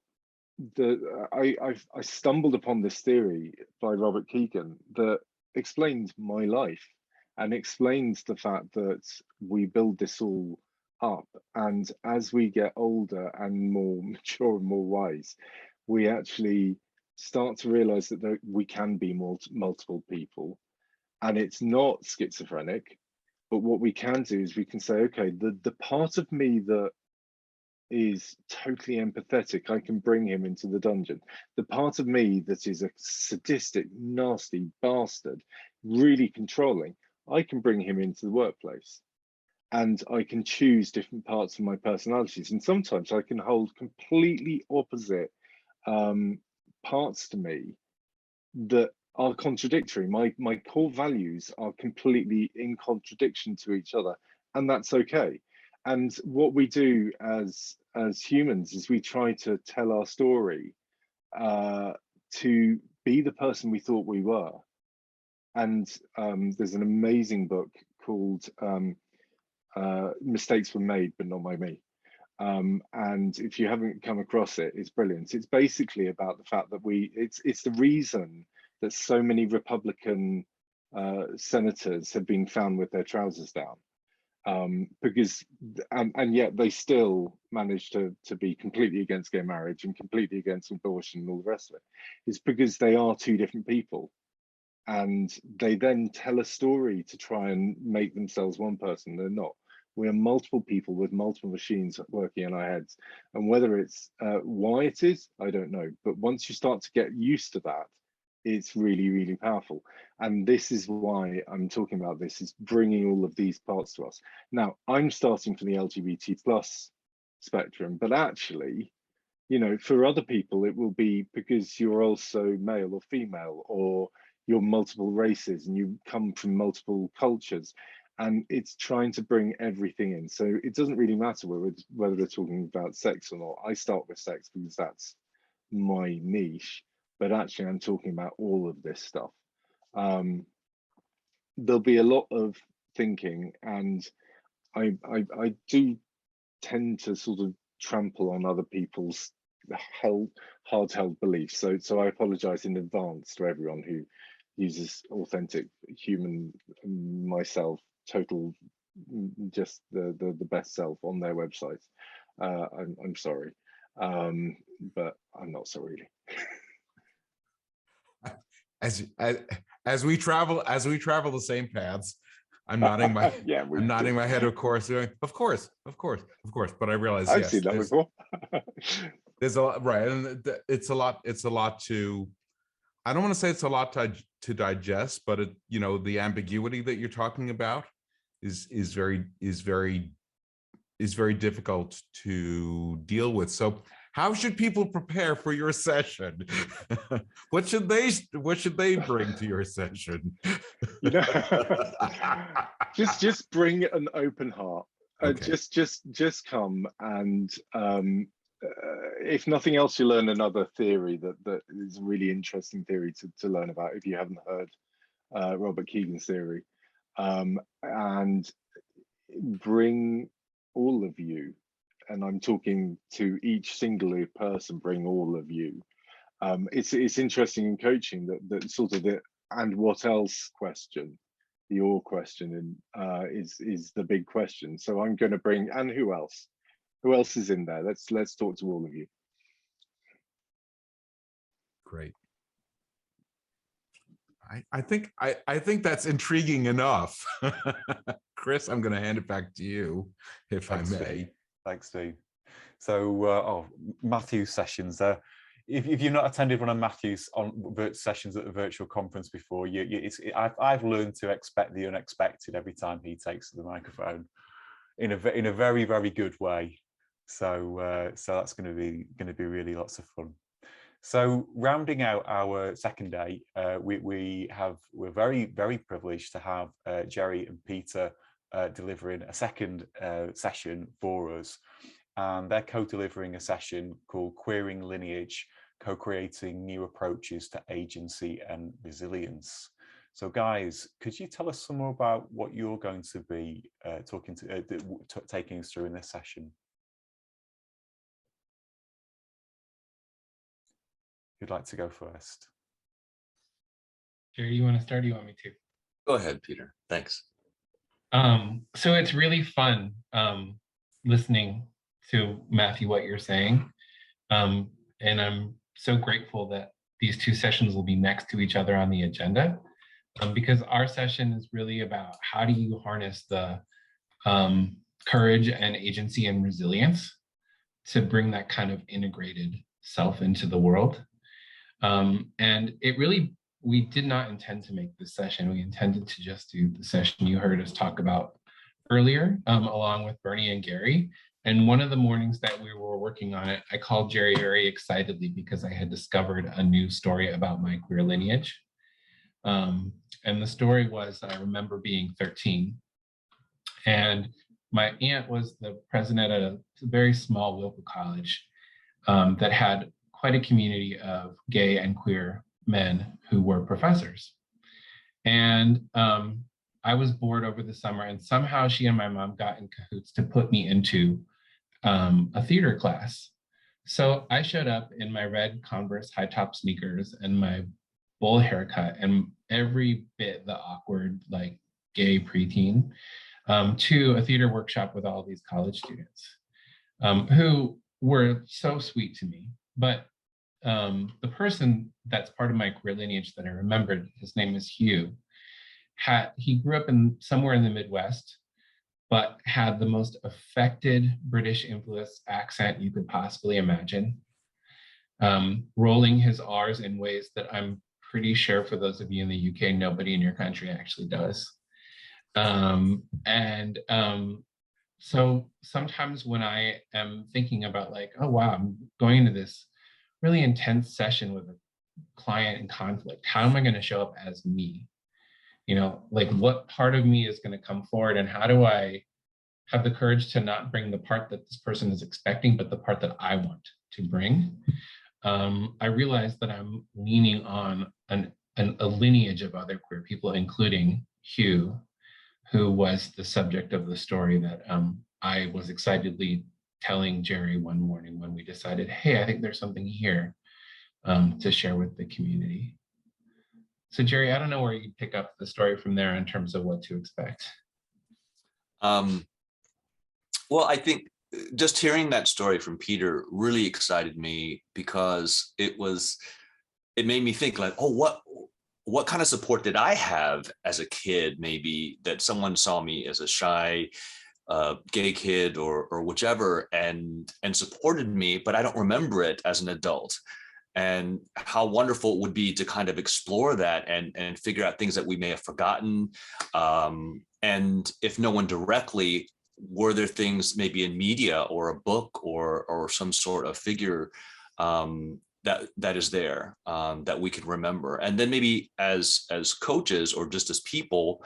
I stumbled upon this theory by Robert Keegan that explained my life and explains the fact that we build this all up, and as we get older and more mature and more wise, we actually start to realize that we can be multiple people, and it's not schizophrenic. But what we can do is we can say, okay, the part of me that is totally empathetic, I can bring him into the dungeon. The part of me that is a sadistic, nasty bastard, really controlling, I can bring him into the workplace. And I can choose different parts of my personalities. And sometimes I can hold completely opposite parts to me that are contradictory. My core values are completely in contradiction to each other, and that's okay. And what we do as humans is we try to tell our story to be the person we thought we were. And there's an amazing book called Mistakes Were Made, but Not by Me. And if you haven't come across it, it's brilliant. It's basically about the fact that it's the reason that so many Republican senators have been found with their trousers down, because and yet they still manage to be completely against gay marriage and completely against abortion and all the rest of it. It's because they are two different people, and they then tell a story to try and make themselves one person. They're not. We are multiple people with multiple machines working in our heads, and whether it's why it is, I don't know. But once you start to get used to that, it's really, really powerful. And this is why I'm talking about this, is bringing all of these parts to us. Now, I'm starting from the LGBT plus spectrum, but actually, you know, for other people, it will be because you're also male or female, or you're multiple races and you come from multiple cultures. and it's trying to bring everything in. So it doesn't really matter whether we're talking about sex or not. I start with sex because that's my niche, but actually I'm talking about all of this stuff. There'll be a lot of thinking, and I do tend to sort of trample on other people's hard-held beliefs. So I apologize in advance to everyone who uses authentic human myself, total, just the best self on their website. I'm sorry, but I'm not so really. As we travel the same paths, I'm nodding my yeah, I'm nodding my head, of course, doing of course. But I realize I've yes, seen that before. there's a lot, right, and it's a lot to. I don't want to say it's a lot to digest, but it, you know, the ambiguity that you're talking about is very difficult to deal with. So how should people prepare for your session? What should they bring to your session? You know, just bring an open heart. Okay. Just come, and if nothing else, you learn another theory that is a really interesting theory to learn about if you haven't heard Robert Kegan's theory, and bring all of you. And I'm talking to each singular person, bring all of you. It's interesting in coaching that sort of the and what else question, the or question, is the big question. So I'm going to bring, and who else? Who else is in there? Let's talk to all of you. Great. I think that's intriguing enough. Chris, I'm going to hand it back to you, if Thanks, I may. Steve. Thanks, Steve. So, Matthew's sessions. If you've not attended one of Matthew's sessions at the virtual conference before, I've learned to expect the unexpected every time he takes the microphone, in a very, very good way. So that's going to be really lots of fun. So rounding out our second day, we're very, very privileged to have Jerry and Peter delivering a second session for us. And they're co-delivering a session called Queering Lineage, Co-Creating New Approaches to Agency and Resilience. So guys, could you tell us some more about what you're going to be taking us through in this session? Who'd like to go first? Jerry, you want to start or do you want me to? Go ahead, Peter. Thanks. So it's really fun listening to Matthew, what you're saying. And I'm so grateful that these two sessions will be next to each other on the agenda, because our session is really about how do you harness the courage and agency and resilience to bring that kind of integrated self into the world. And we did not intend to make this session. We intended to just do the session you heard us talk about earlier, along with Bernie and Gary. And one of the mornings that we were working on it, I called Jerry very excitedly because I had discovered a new story about my queer lineage. And the story was that I remember being 13, and my aunt was the president at a very small local college that had quite a community of gay and queer men who were professors. And I was bored over the summer, and somehow she and my mom got in cahoots to put me into a theater class. So I showed up in my red Converse high top sneakers and my bowl haircut and every bit the awkward, like, gay preteen to a theater workshop with all these college students who were so sweet to me. But the person that's part of my queer lineage that I remembered, his name is Hugh. He grew up somewhere in the Midwest, but had the most affected British influence accent you could possibly imagine, rolling his R's in ways that I'm pretty sure for those of you in the UK, nobody in your country actually does. So sometimes when I am thinking about, like, oh wow, I'm going into this really intense session with a client in conflict, how am I going to show up as me? like what part of me is going to come forward, and how do I have the courage to not bring the part that this person is expecting, but the part that I want to bring. I realized that I'm leaning on a lineage of other queer people, including Hugh, who was the subject of the story that I was excitedly telling Jerry one morning when we decided, hey, I think there's something here to share with the community. So Jerry, I don't know where you pick up the story from there in terms of what to expect. Well, I think just hearing that story from Peter really excited me, because it made me think like, oh, what kind of support did I have as a kid, maybe, that someone saw me as a shy gay kid or whichever and supported me, but I don't remember it as an adult. And how wonderful it would be to kind of explore that and figure out things that we may have forgotten. And if no one directly, were there things maybe in media or a book or some sort of figure that is there that we can remember? And then maybe as coaches or just as people,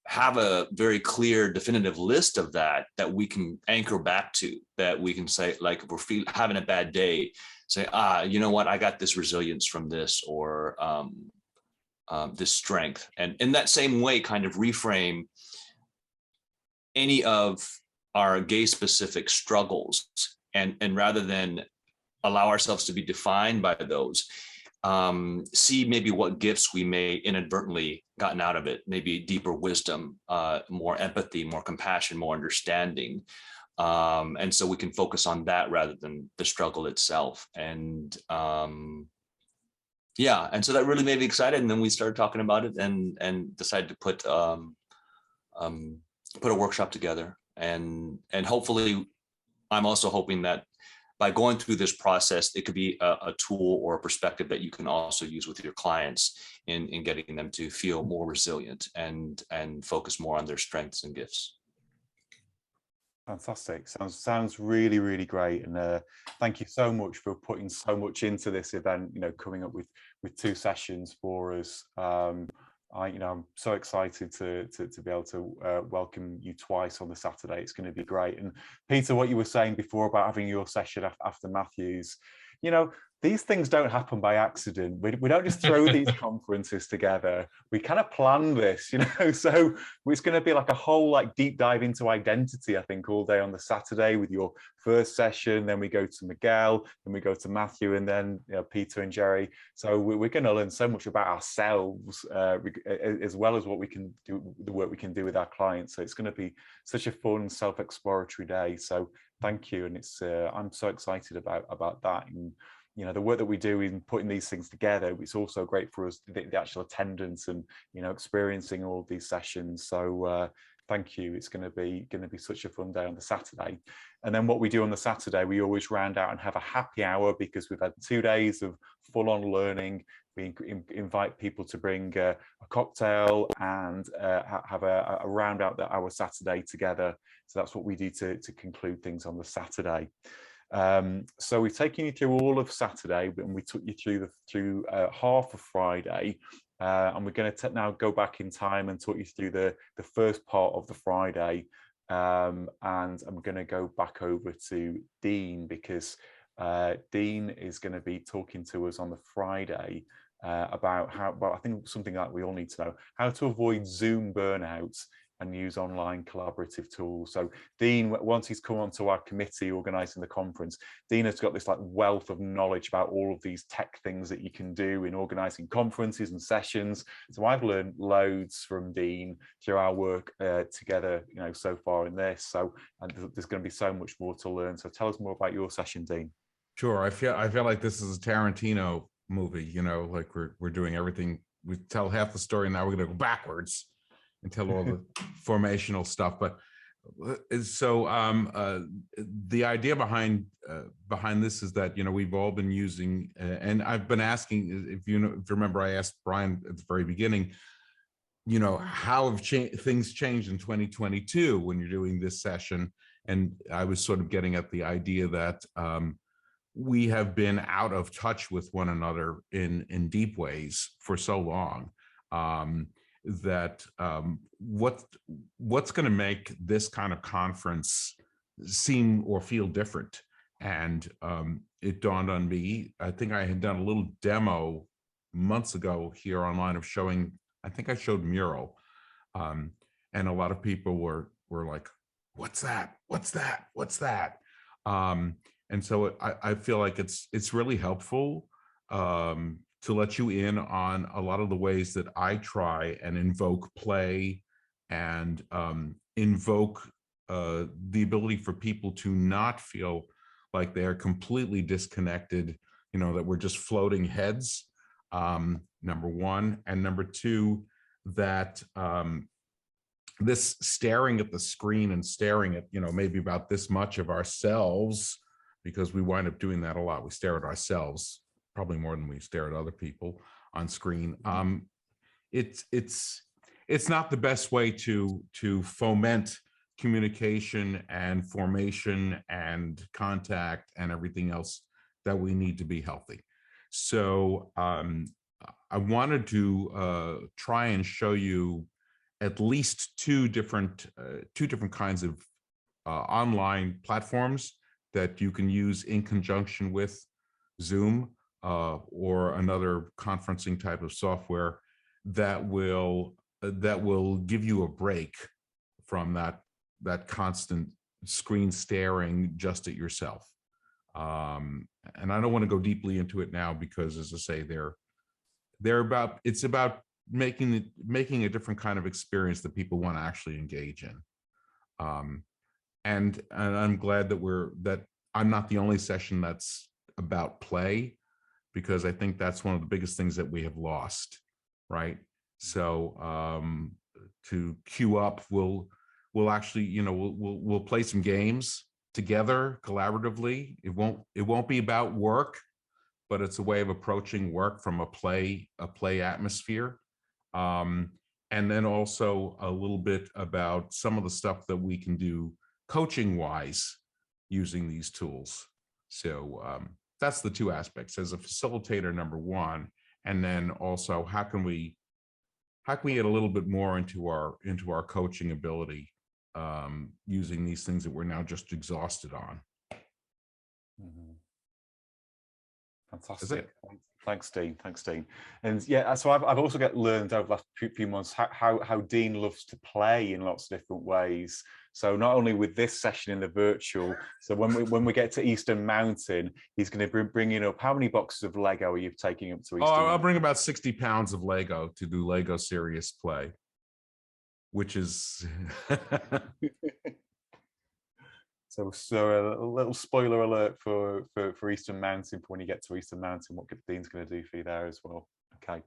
have a very clear, definitive list of that we can anchor back to, that we can say, like, if we're having a bad day, say, you know what, I got this resilience from this, or this strength. And in that same way, kind of reframe any of our gay specific struggles, and rather than allow ourselves to be defined by those, see maybe what gifts we may inadvertently gotten out of it, maybe deeper wisdom, more empathy, more compassion, more understanding. And so we can focus on that rather than the struggle itself. And yeah, and so that really made me excited. And then we started talking about it and decided to put a workshop together. And hopefully, I'm also hoping that by going through this process, it could be a tool or a perspective that you can also use with your clients in getting them to feel more resilient and focus more on their strengths and gifts. Fantastic. Sounds really, really great. And thank you so much for putting so much into this event, coming up with 2 sessions for us. I'm so excited to be able to welcome you twice on the Saturday. It's going to be great. And Peter, what you were saying before about having your session after Matthew's, these things don't happen by accident. We don't just throw these conferences together. We kind of plan this, so it's going to be like a whole deep dive into identity, I think, all day on the Saturday with your first session. Then we go to Miguel, then we go to Matthew, and then Peter and Jerry. So we're going to learn so much about ourselves as well as what we can do, the work we can do with our clients. So it's going to be such a fun, self-exploratory day. So thank you. And I'm so excited about that. And the work that we do in putting these things together, it's also great for us, the actual attendance and experiencing all of these sessions. So thank you. It's going to be such a fun day on the Saturday. And then what we do on the Saturday, we always round out and have a happy hour, because we've had 2 days of full-on learning. We invite people to bring a cocktail and have a round out our Saturday together. So that's what we do to conclude things on the Saturday. So we've taken you through all of Saturday, and we took you through half of Friday, and we're going to now go back in time and talk you through the first part of the Friday. And I'm going to go back over to Dean, because Dean is going to be talking to us on the Friday about I think something that we all need to know, how to avoid Zoom burnouts and use online collaborative tools. So Dean, once he's come onto our committee organising the conference, Dean has got this wealth of knowledge about all of these tech things that you can do in organising conferences and sessions. So I've learned loads from Dean through our work together, so far in this. So and there's going to be so much more to learn. So tell us more about your session, Dean. Sure. I feel like this is a Tarantino movie, like we're doing everything. We tell half the story, now we're going to go backwards and tell all the formational stuff. But so the idea behind this is that we've all been using, and I've been asking, if you remember, I asked Brian at the very beginning, how have things changed in 2022 when you're doing this session? And I was sort of getting at the idea that we have been out of touch with one another in deep ways for so long. that what's going to make this kind of conference seem or feel different. And it dawned on me, I think I had done a little demo months ago here online of showing, I think I showed Mural. And a lot of people were like, what's that? What's that? What's that? And so I feel like it's really helpful to let you in on a lot of the ways that I try and invoke play and invoke the ability for people to not feel like they're completely disconnected, you know, that we're just floating heads, number one. And number two, that this staring at the screen and staring at, you know, maybe about this much of ourselves, because we wind up doing that a lot. We stare at ourselves probably more than we stare at other people on screen. It's not the best way to foment communication and formation and contact and everything else that we need to be healthy. So I wanted to try and show you at least two different kinds of online platforms that you can use in conjunction with Zoom or another conferencing type of software that will give you a break from that constant screen staring just at yourself. And I don't want to go deeply into it now because, as I say, it's about making a different kind of experience that people want to actually engage in. And I'm glad that I'm not the only session that's about play, because I think that's one of the biggest things that we have lost, right? So to queue up, we'll actually, you know, we'll play some games together collaboratively. It won't be about work, but it's a way of approaching work from a play atmosphere. And then also a little bit about some of the stuff that we can do coaching wise using these tools. So that's the two aspects: as a facilitator, number one, and then also how can we get a little bit more into our coaching ability using these things that we're now just exhausted on. Mm-hmm. Fantastic. Thanks, Dean. And yeah, so I've also learned over the last few months how Dean loves to play in lots of different ways. So not only with this session in the virtual, so when we get to Eastern Mountain, he's going to be bringing up, how many boxes of Lego are you taking up to Eastern Mountain? I'll bring about 60 pounds of Lego to do Lego serious play, which is So a little spoiler alert for Eastern Mountain, for when you get to Eastern Mountain, what Dean's going to do for you there as well. Okay.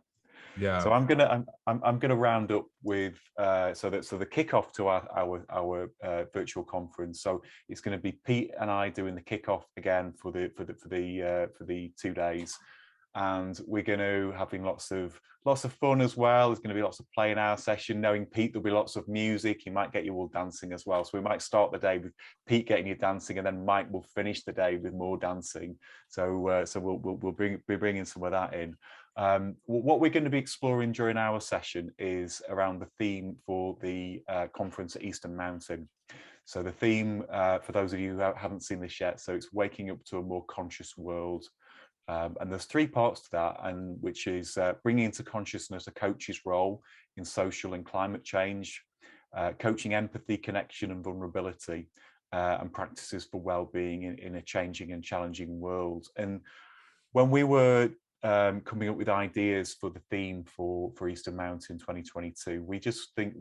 Yeah. So I'm gonna round up with so the kickoff to our virtual conference. So it's going to be Pete and I doing the kickoff again for the 2 days. And we're going to having lots of fun as well. There's going to be lots of play in our session. Knowing Pete, there'll be lots of music. He might get you all dancing as well. So we might start the day with Pete getting you dancing, and then Mike will finish the day with more dancing. So we'll be bringing some of that in. What we're going to be exploring during our session is around the theme for the conference at Eastern Mountain. So the theme, for those of you who haven't seen this yet, so it's waking up to a more conscious world. And there's 3 parts to that, and which is bringing into consciousness a coach's role in social and climate change, coaching empathy, connection and vulnerability, and practices for well-being in a changing and challenging world. And when we were coming up with ideas for the theme for Eastern Mountain 2022, we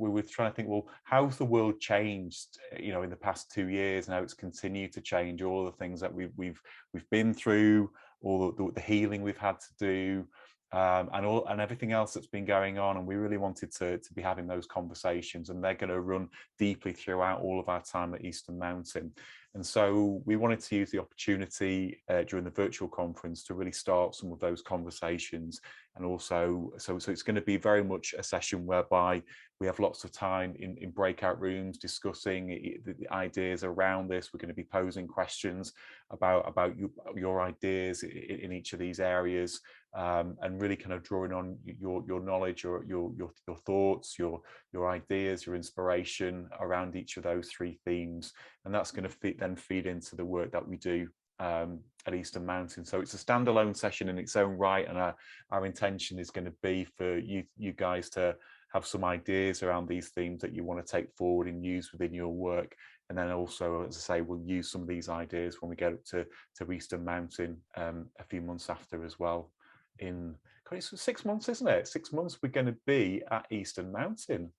were trying to think, well, how's the world changed, you know, in the past 2 years, and how it's continued to change, all the things that we've been through, all the healing we've had to do, and everything else that's been going on. And we really wanted to be having those conversations, and they're going to run deeply throughout all of our time at Eastern Mountain. And so we wanted to use the opportunity during the virtual conference to really start some of those conversations. And also, so it's going to be very much a session whereby we have lots of time in breakout rooms discussing the ideas around this. We're going to be posing questions about your ideas in each of these areas. and really kind of drawing on your knowledge, your thoughts, your ideas, your inspiration around each of those 3 themes, and that's going to then feed into the work that we do at Eastern Mountain. So it's a standalone session in its own right, and our intention is going to be for you guys to have some ideas around these themes that you want to take forward and use within your work. And then also, as I say, we'll use some of these ideas when we get up to Eastern Mountain a few months after as well. It's 6 months, isn't it? 6 months we're going to be at Eastern Mountain.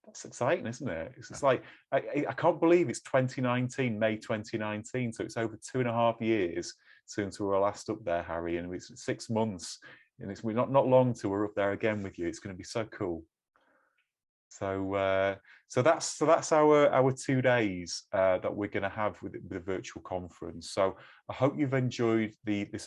That's exciting, isn't it? It's just like, I can't believe it's 2019, May 2019. So it's over 2.5 years since we were last up there, Harry, and it's 6 months, and it's not long till we're up there again with you. It's going to be so cool. So that's our 2 days that we're going to have with the virtual conference. So I hope you've enjoyed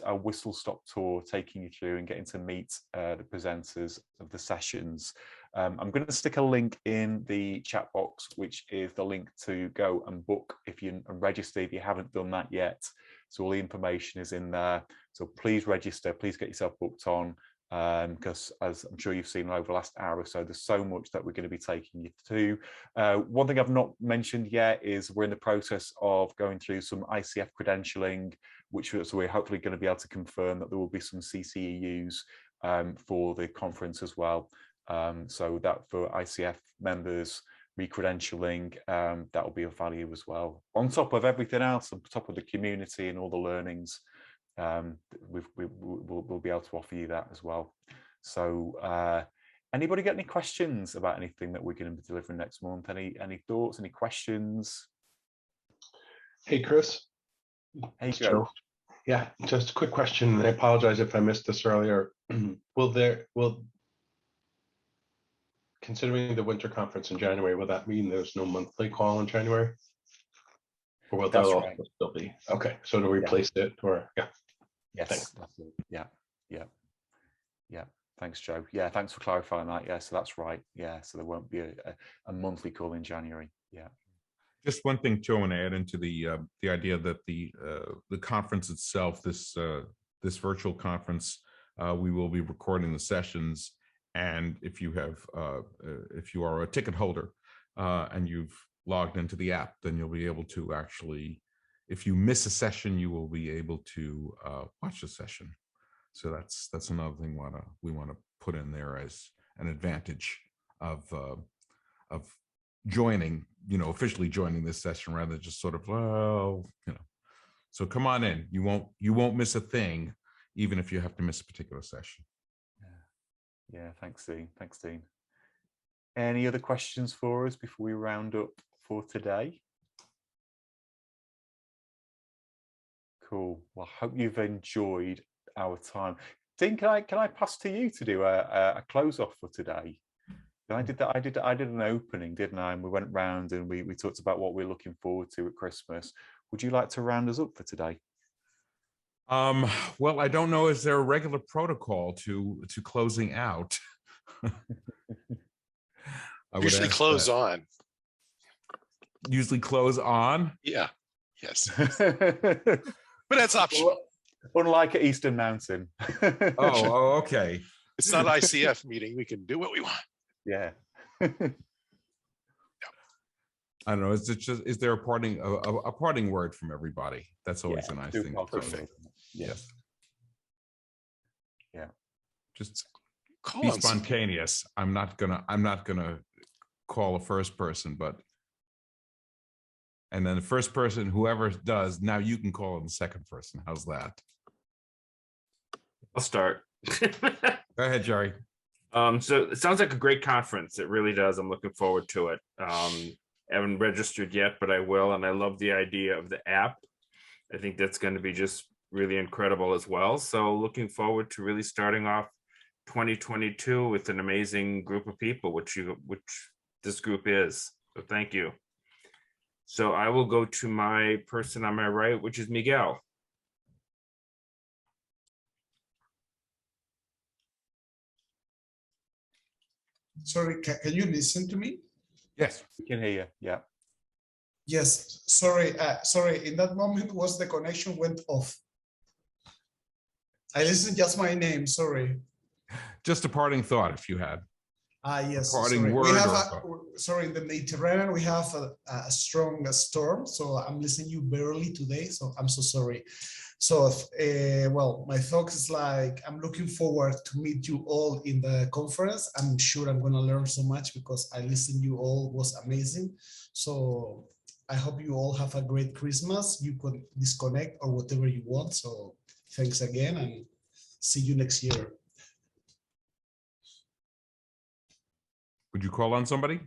our whistle stop tour, taking you through and getting to meet the presenters of the sessions. I'm going to stick a link in the chat box, which is the link to go and book and register if you haven't done that yet. So all the information is in there. So please register, please get yourself booked on. Because as I'm sure you've seen over the last hour or so, there's so much that we're going to be taking you to. One thing I've not mentioned yet is we're in the process of going through some Icf credentialing, so we're hopefully going to be able to confirm that there will be some CCEUs for the conference as well. So that for ICF members, re-credentialing, that will be of value as well. On top of everything else, on top of the community and all the learnings, we'll be able to offer you that as well. So anybody got any questions about anything that we're going to be delivering next month? Any thoughts, any questions? Hey, Chris. Hey, Joe. Yeah, just a quick question. I apologize if I missed this earlier. Considering the winter conference in January, will that mean there's no monthly call in January? Or will that also still be? Okay, so to replace it, or yeah. Yes. Thanks. Yeah. Thanks, Joe. Yeah, thanks for clarifying that. Yeah, so that's right. Yeah, so there won't be a monthly call in January. Yeah. Just one thing too, I want to add into the idea that the conference itself, this virtual conference, we will be recording the sessions, and if you are a ticket holder and you've logged into the app, then you'll be able to actually, if you miss a session, you will be able to watch the session. So that's another thing we want to put in there as an advantage of joining, officially joining this session, rather than just sort of, So come on in. You won't miss a thing, even if you have to miss a particular session. Yeah. Thanks, Dean. Any other questions for us before we round up for today? Cool. Well, I hope you've enjoyed our time. Dean, can I pass to you to do a close off for today? I did an opening, didn't I? And we went round and we talked about what we're looking forward to at Christmas. Would you like to round us up for today? Well, I don't know. Is there a regular protocol to closing out? Usually close on. Usually close on? Yeah. Yes. But that's optional. Unlike at Eastern Mountain. Oh, okay. It's not ICF meeting. We can do what we want. Yeah. I don't know. Is there a parting word from everybody? That's always a nice thing. Perfect. Yes. Yeah. Just be spontaneous. I'm not gonna call a first person, and then the first person, whoever does, now you can call the second person. How's that? I'll start. Go ahead, Jerry. So it sounds like a great conference. It really does. I'm looking forward to it. I haven't registered yet, but I will. And I love the idea of the app. I think that's going to be just really incredible as well. So looking forward to really starting off 2022 with an amazing group of people, which this group is. So thank you. So I will go to my person on my right, which is Miguel. Sorry, can you listen to me? Yes, we can hear you. Yeah. Yes, sorry. In that moment, the connection went off. I listened just my name, sorry. Just a parting thought, if you had. Yes, Parting sorry. word We have or sorry, in the Mediterranean, we have a strong storm, so I'm listening you barely today, so I'm so sorry. So, well, my thoughts is like, I'm looking forward to meet you all in the conference. I'm sure I'm gonna learn so much because I listened you all, was amazing. So I hope you all have a great Christmas. You could disconnect or whatever you want. So thanks again and see you next year. would you call on somebody?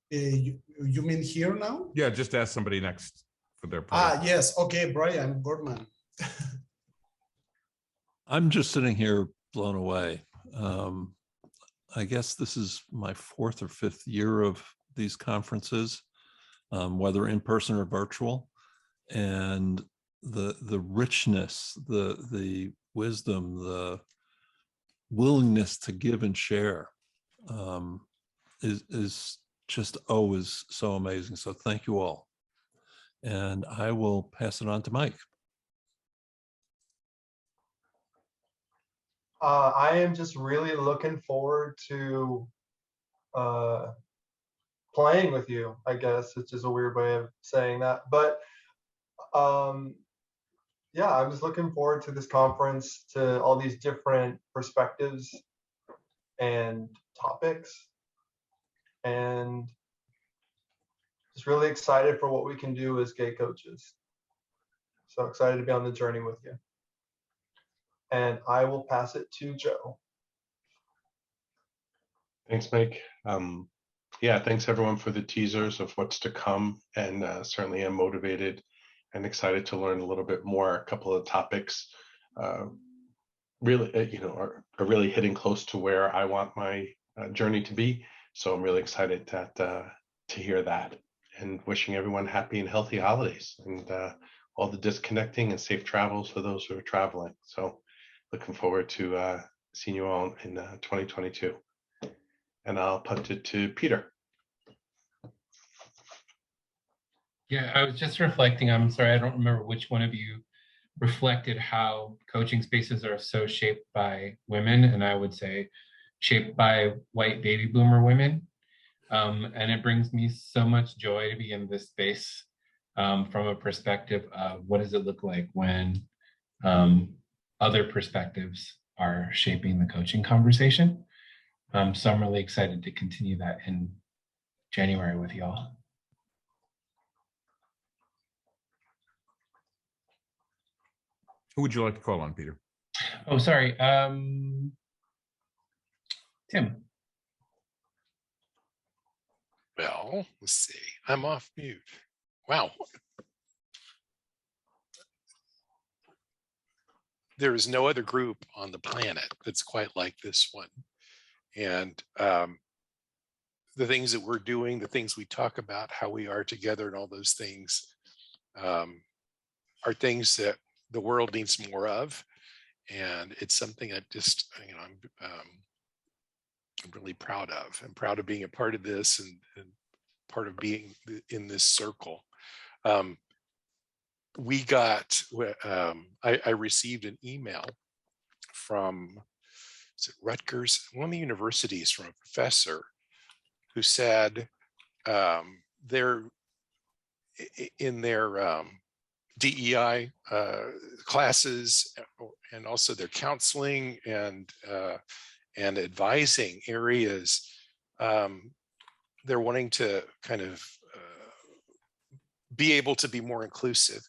You mean here now? Yeah, just ask somebody next for their parting. Yes. Okay, Brian Gorman. I'm just sitting here blown away. I guess this is my 4th or 5th year of these conferences, whether in person or virtual, and the richness, the wisdom, the willingness to give and share is just always so amazing. So thank you all. And I will pass it on to Mike. I am just really looking forward to playing with you, I guess. It's just a weird way of saying that. But yeah, I'm just looking forward to this conference, to all these different perspectives and topics. And just really excited for what we can do as gay coaches. So excited to be on the journey with you. And I will pass it to Joe. Thanks, Mike. Yeah, thanks everyone for the teasers of what's to come, and certainly I'm motivated and excited to learn a little bit more. A couple of topics really, are really hitting close to where I want my journey to be. So I'm really excited to hear that, and wishing everyone happy and healthy holidays, and all the disconnecting and safe travels for those who are traveling. So looking forward to seeing you all in 2022. And I'll punt it to Peter. Yeah, I was just reflecting. I'm sorry, I don't remember which one of you reflected how coaching spaces are so shaped by women, and I would say shaped by white baby boomer women. And it brings me so much joy to be in this space from a perspective of what does it look like when other perspectives are shaping the coaching conversation. So I'm really excited to continue that in January with y'all. Who would you like to call on, Peter? Oh, sorry. Tim. Well, let's see. I'm off mute. Wow. There is no other group on the planet that's quite like this one. And the things that we're doing, the things we talk about, how we are together and all those things are things that the world needs more of. And it's something that just, I'm really proud of. I'm proud of being a part of this and part of being in this circle. We got, I received an email from, is it Rutgers, one of the universities, from a professor who said they're in their DEI classes and also their counseling and advising areas, they're wanting to kind of be able to be more inclusive.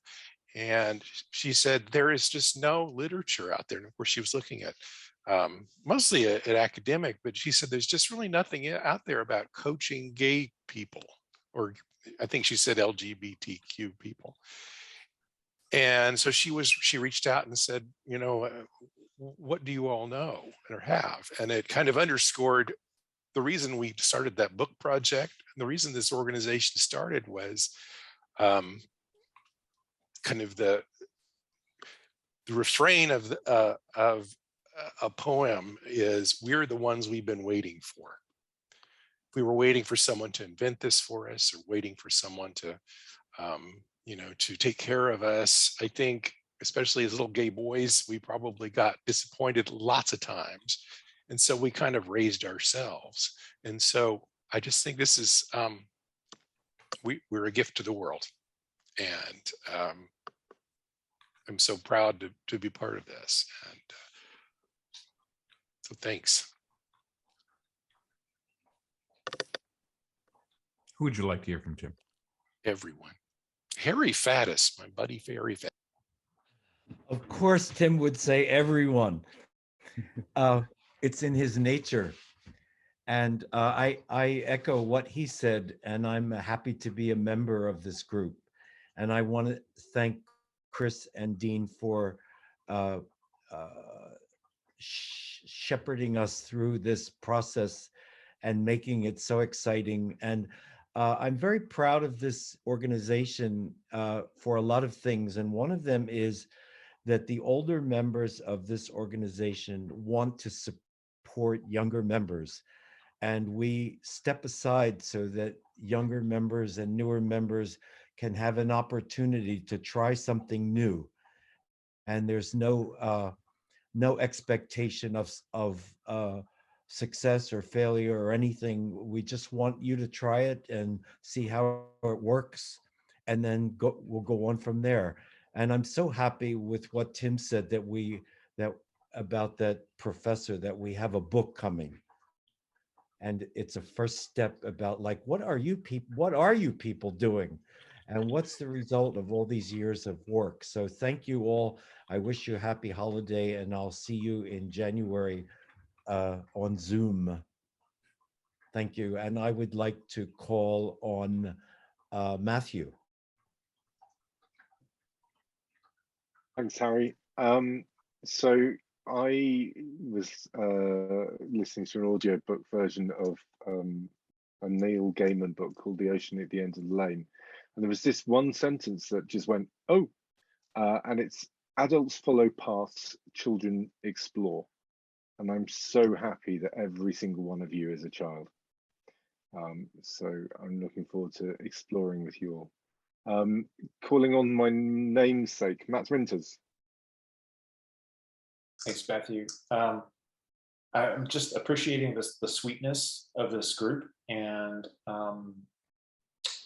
And she said there is just no literature out there. And of course, she was looking at mostly at academic, but she said there's just really nothing out there about coaching gay people, or I think she said LGBTQ people. And so she reached out and said, what do you all know or have? And it kind of underscored the reason we started that book project. And the reason this organization started was kind of the refrain of a poem is, we're the ones we've been waiting for. We were waiting for someone to invent this for us, or waiting for someone to to take care of us. I think, especially as little gay boys, we probably got disappointed lots of times. And so we kind of raised ourselves. And so I just think this is, we're a gift to the world. And I'm so proud to be part of this. And so thanks. Who would you like to hear from, Tim? Everyone. Harry Faddis, my buddy Harry Faddis. Of course, Tim would say everyone. It's in his nature. And I echo what he said, and I'm happy to be a member of this group. And I want to thank Chris and Dean for shepherding us through this process and making it so exciting. And I'm very proud of this organization for a lot of things. And one of them is that the older members of this organization want to support younger members. And we step aside so that younger members and newer members can have an opportunity to try something new. And there's no expectation of success or failure or anything. We just want you to try it and see how it works, and then we'll go on from there. And I'm so happy with what Tim said that about that professor, that we have a book coming. And it's a first step about, like, what are you people doing? And what's the result of all these years of work? So thank you all. I wish you a happy holiday, and I'll see you in January on Zoom. Thank you. And I would like to call on Matthew. Thanks, Harry. So I was listening to an audiobook version of a Neil Gaiman book called The Ocean at the End of the Lane. And there was this one sentence that just went, oh, and it's adults follow paths, children explore. And I'm so happy that every single one of you is a child. So I'm looking forward to exploring with you all. Calling on my namesake, Matt Winters. Thanks, Matthew. I'm just appreciating the sweetness of this group, and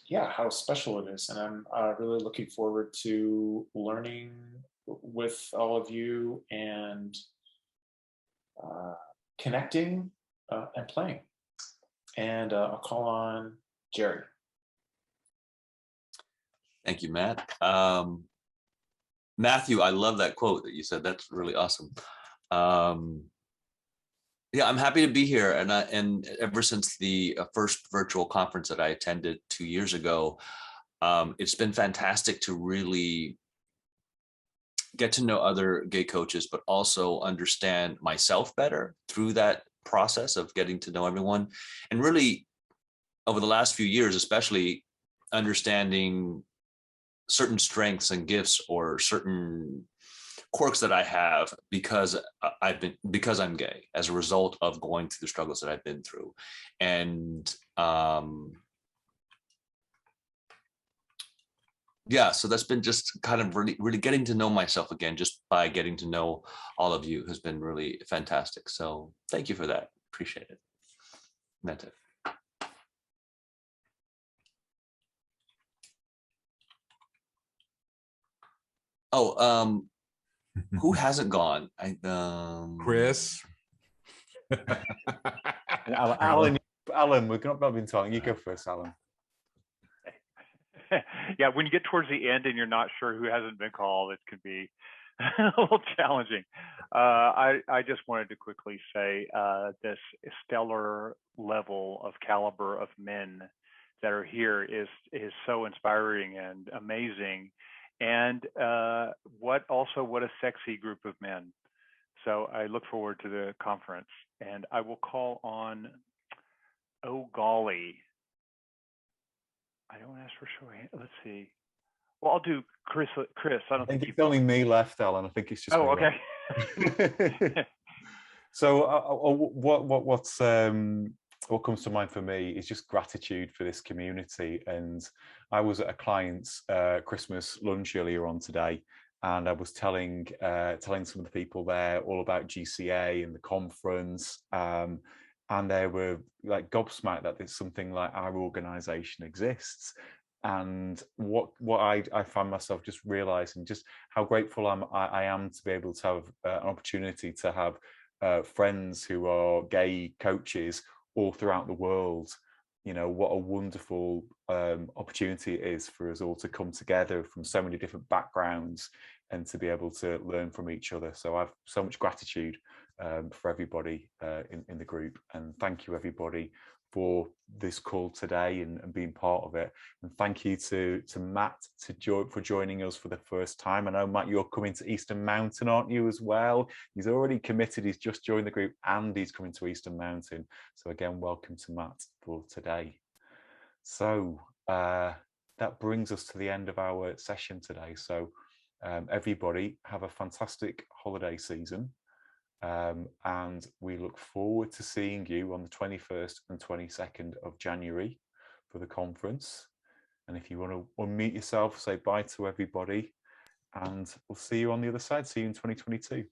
yeah, how special it is. And I'm really looking forward to learning with all of you and connecting and playing. And I'll call on Jerry. Thank you, Matt. Matthew, I love that quote that you said. That's really awesome. Yeah, I'm happy to be here. And ever since the first virtual conference that I attended 2 years ago, it's been fantastic to really get to know other gay coaches, but also understand myself better through that process of getting to know everyone. And really, over the last few years, especially understanding certain strengths and gifts or certain quirks that I have because I'm gay as a result of going through the struggles that I've been through. And yeah, so that's been just kind of really getting to know myself again, just by getting to know all of you has been really fantastic. So thank you for that. Appreciate it. That's it. Oh, who hasn't gone? Chris. Alan, we've not been talking. You go first, Alan. Yeah, when you get towards the end and you're not sure who hasn't been called, it can be a little challenging. I just wanted to quickly say this stellar level of caliber of men that are here is so inspiring and amazing. And what a sexy group of men. So I look forward to the conference, and I will call on, oh golly, I don't ask for show of hands. Let's see. Well, I'll do Chris. I think it's only me left, Alan. I think it's just. Oh, me okay. So, what's what comes to mind for me is just gratitude for this community. And I was at a client's Christmas lunch earlier on today, and I was telling some of the people there all about GCA and the conference, and they were like gobsmacked that there's something like our organization exists. And what I find myself just realizing just how grateful I am to be able to have an opportunity to have friends who are gay coaches all throughout the world. You know, what a wonderful opportunity it is for us all to come together from so many different backgrounds and to be able to learn from each other. So I have so much gratitude for everybody in the group, and thank you everybody for this call today and being part of it. And thank you to Matt for joining us for the first time. I know, Matt, you're coming to Eastern Mountain, aren't you, as well? He's already committed, he's just joined the group, and he's coming to Eastern Mountain. So again, welcome to Matt for today. So that brings us to the end of our session today. So everybody have a fantastic holiday season. And we look forward to seeing you on the 21st and 22nd of January for the conference. And if you want to unmute yourself, say bye to everybody, and we'll see you on the other side. See you in 2022.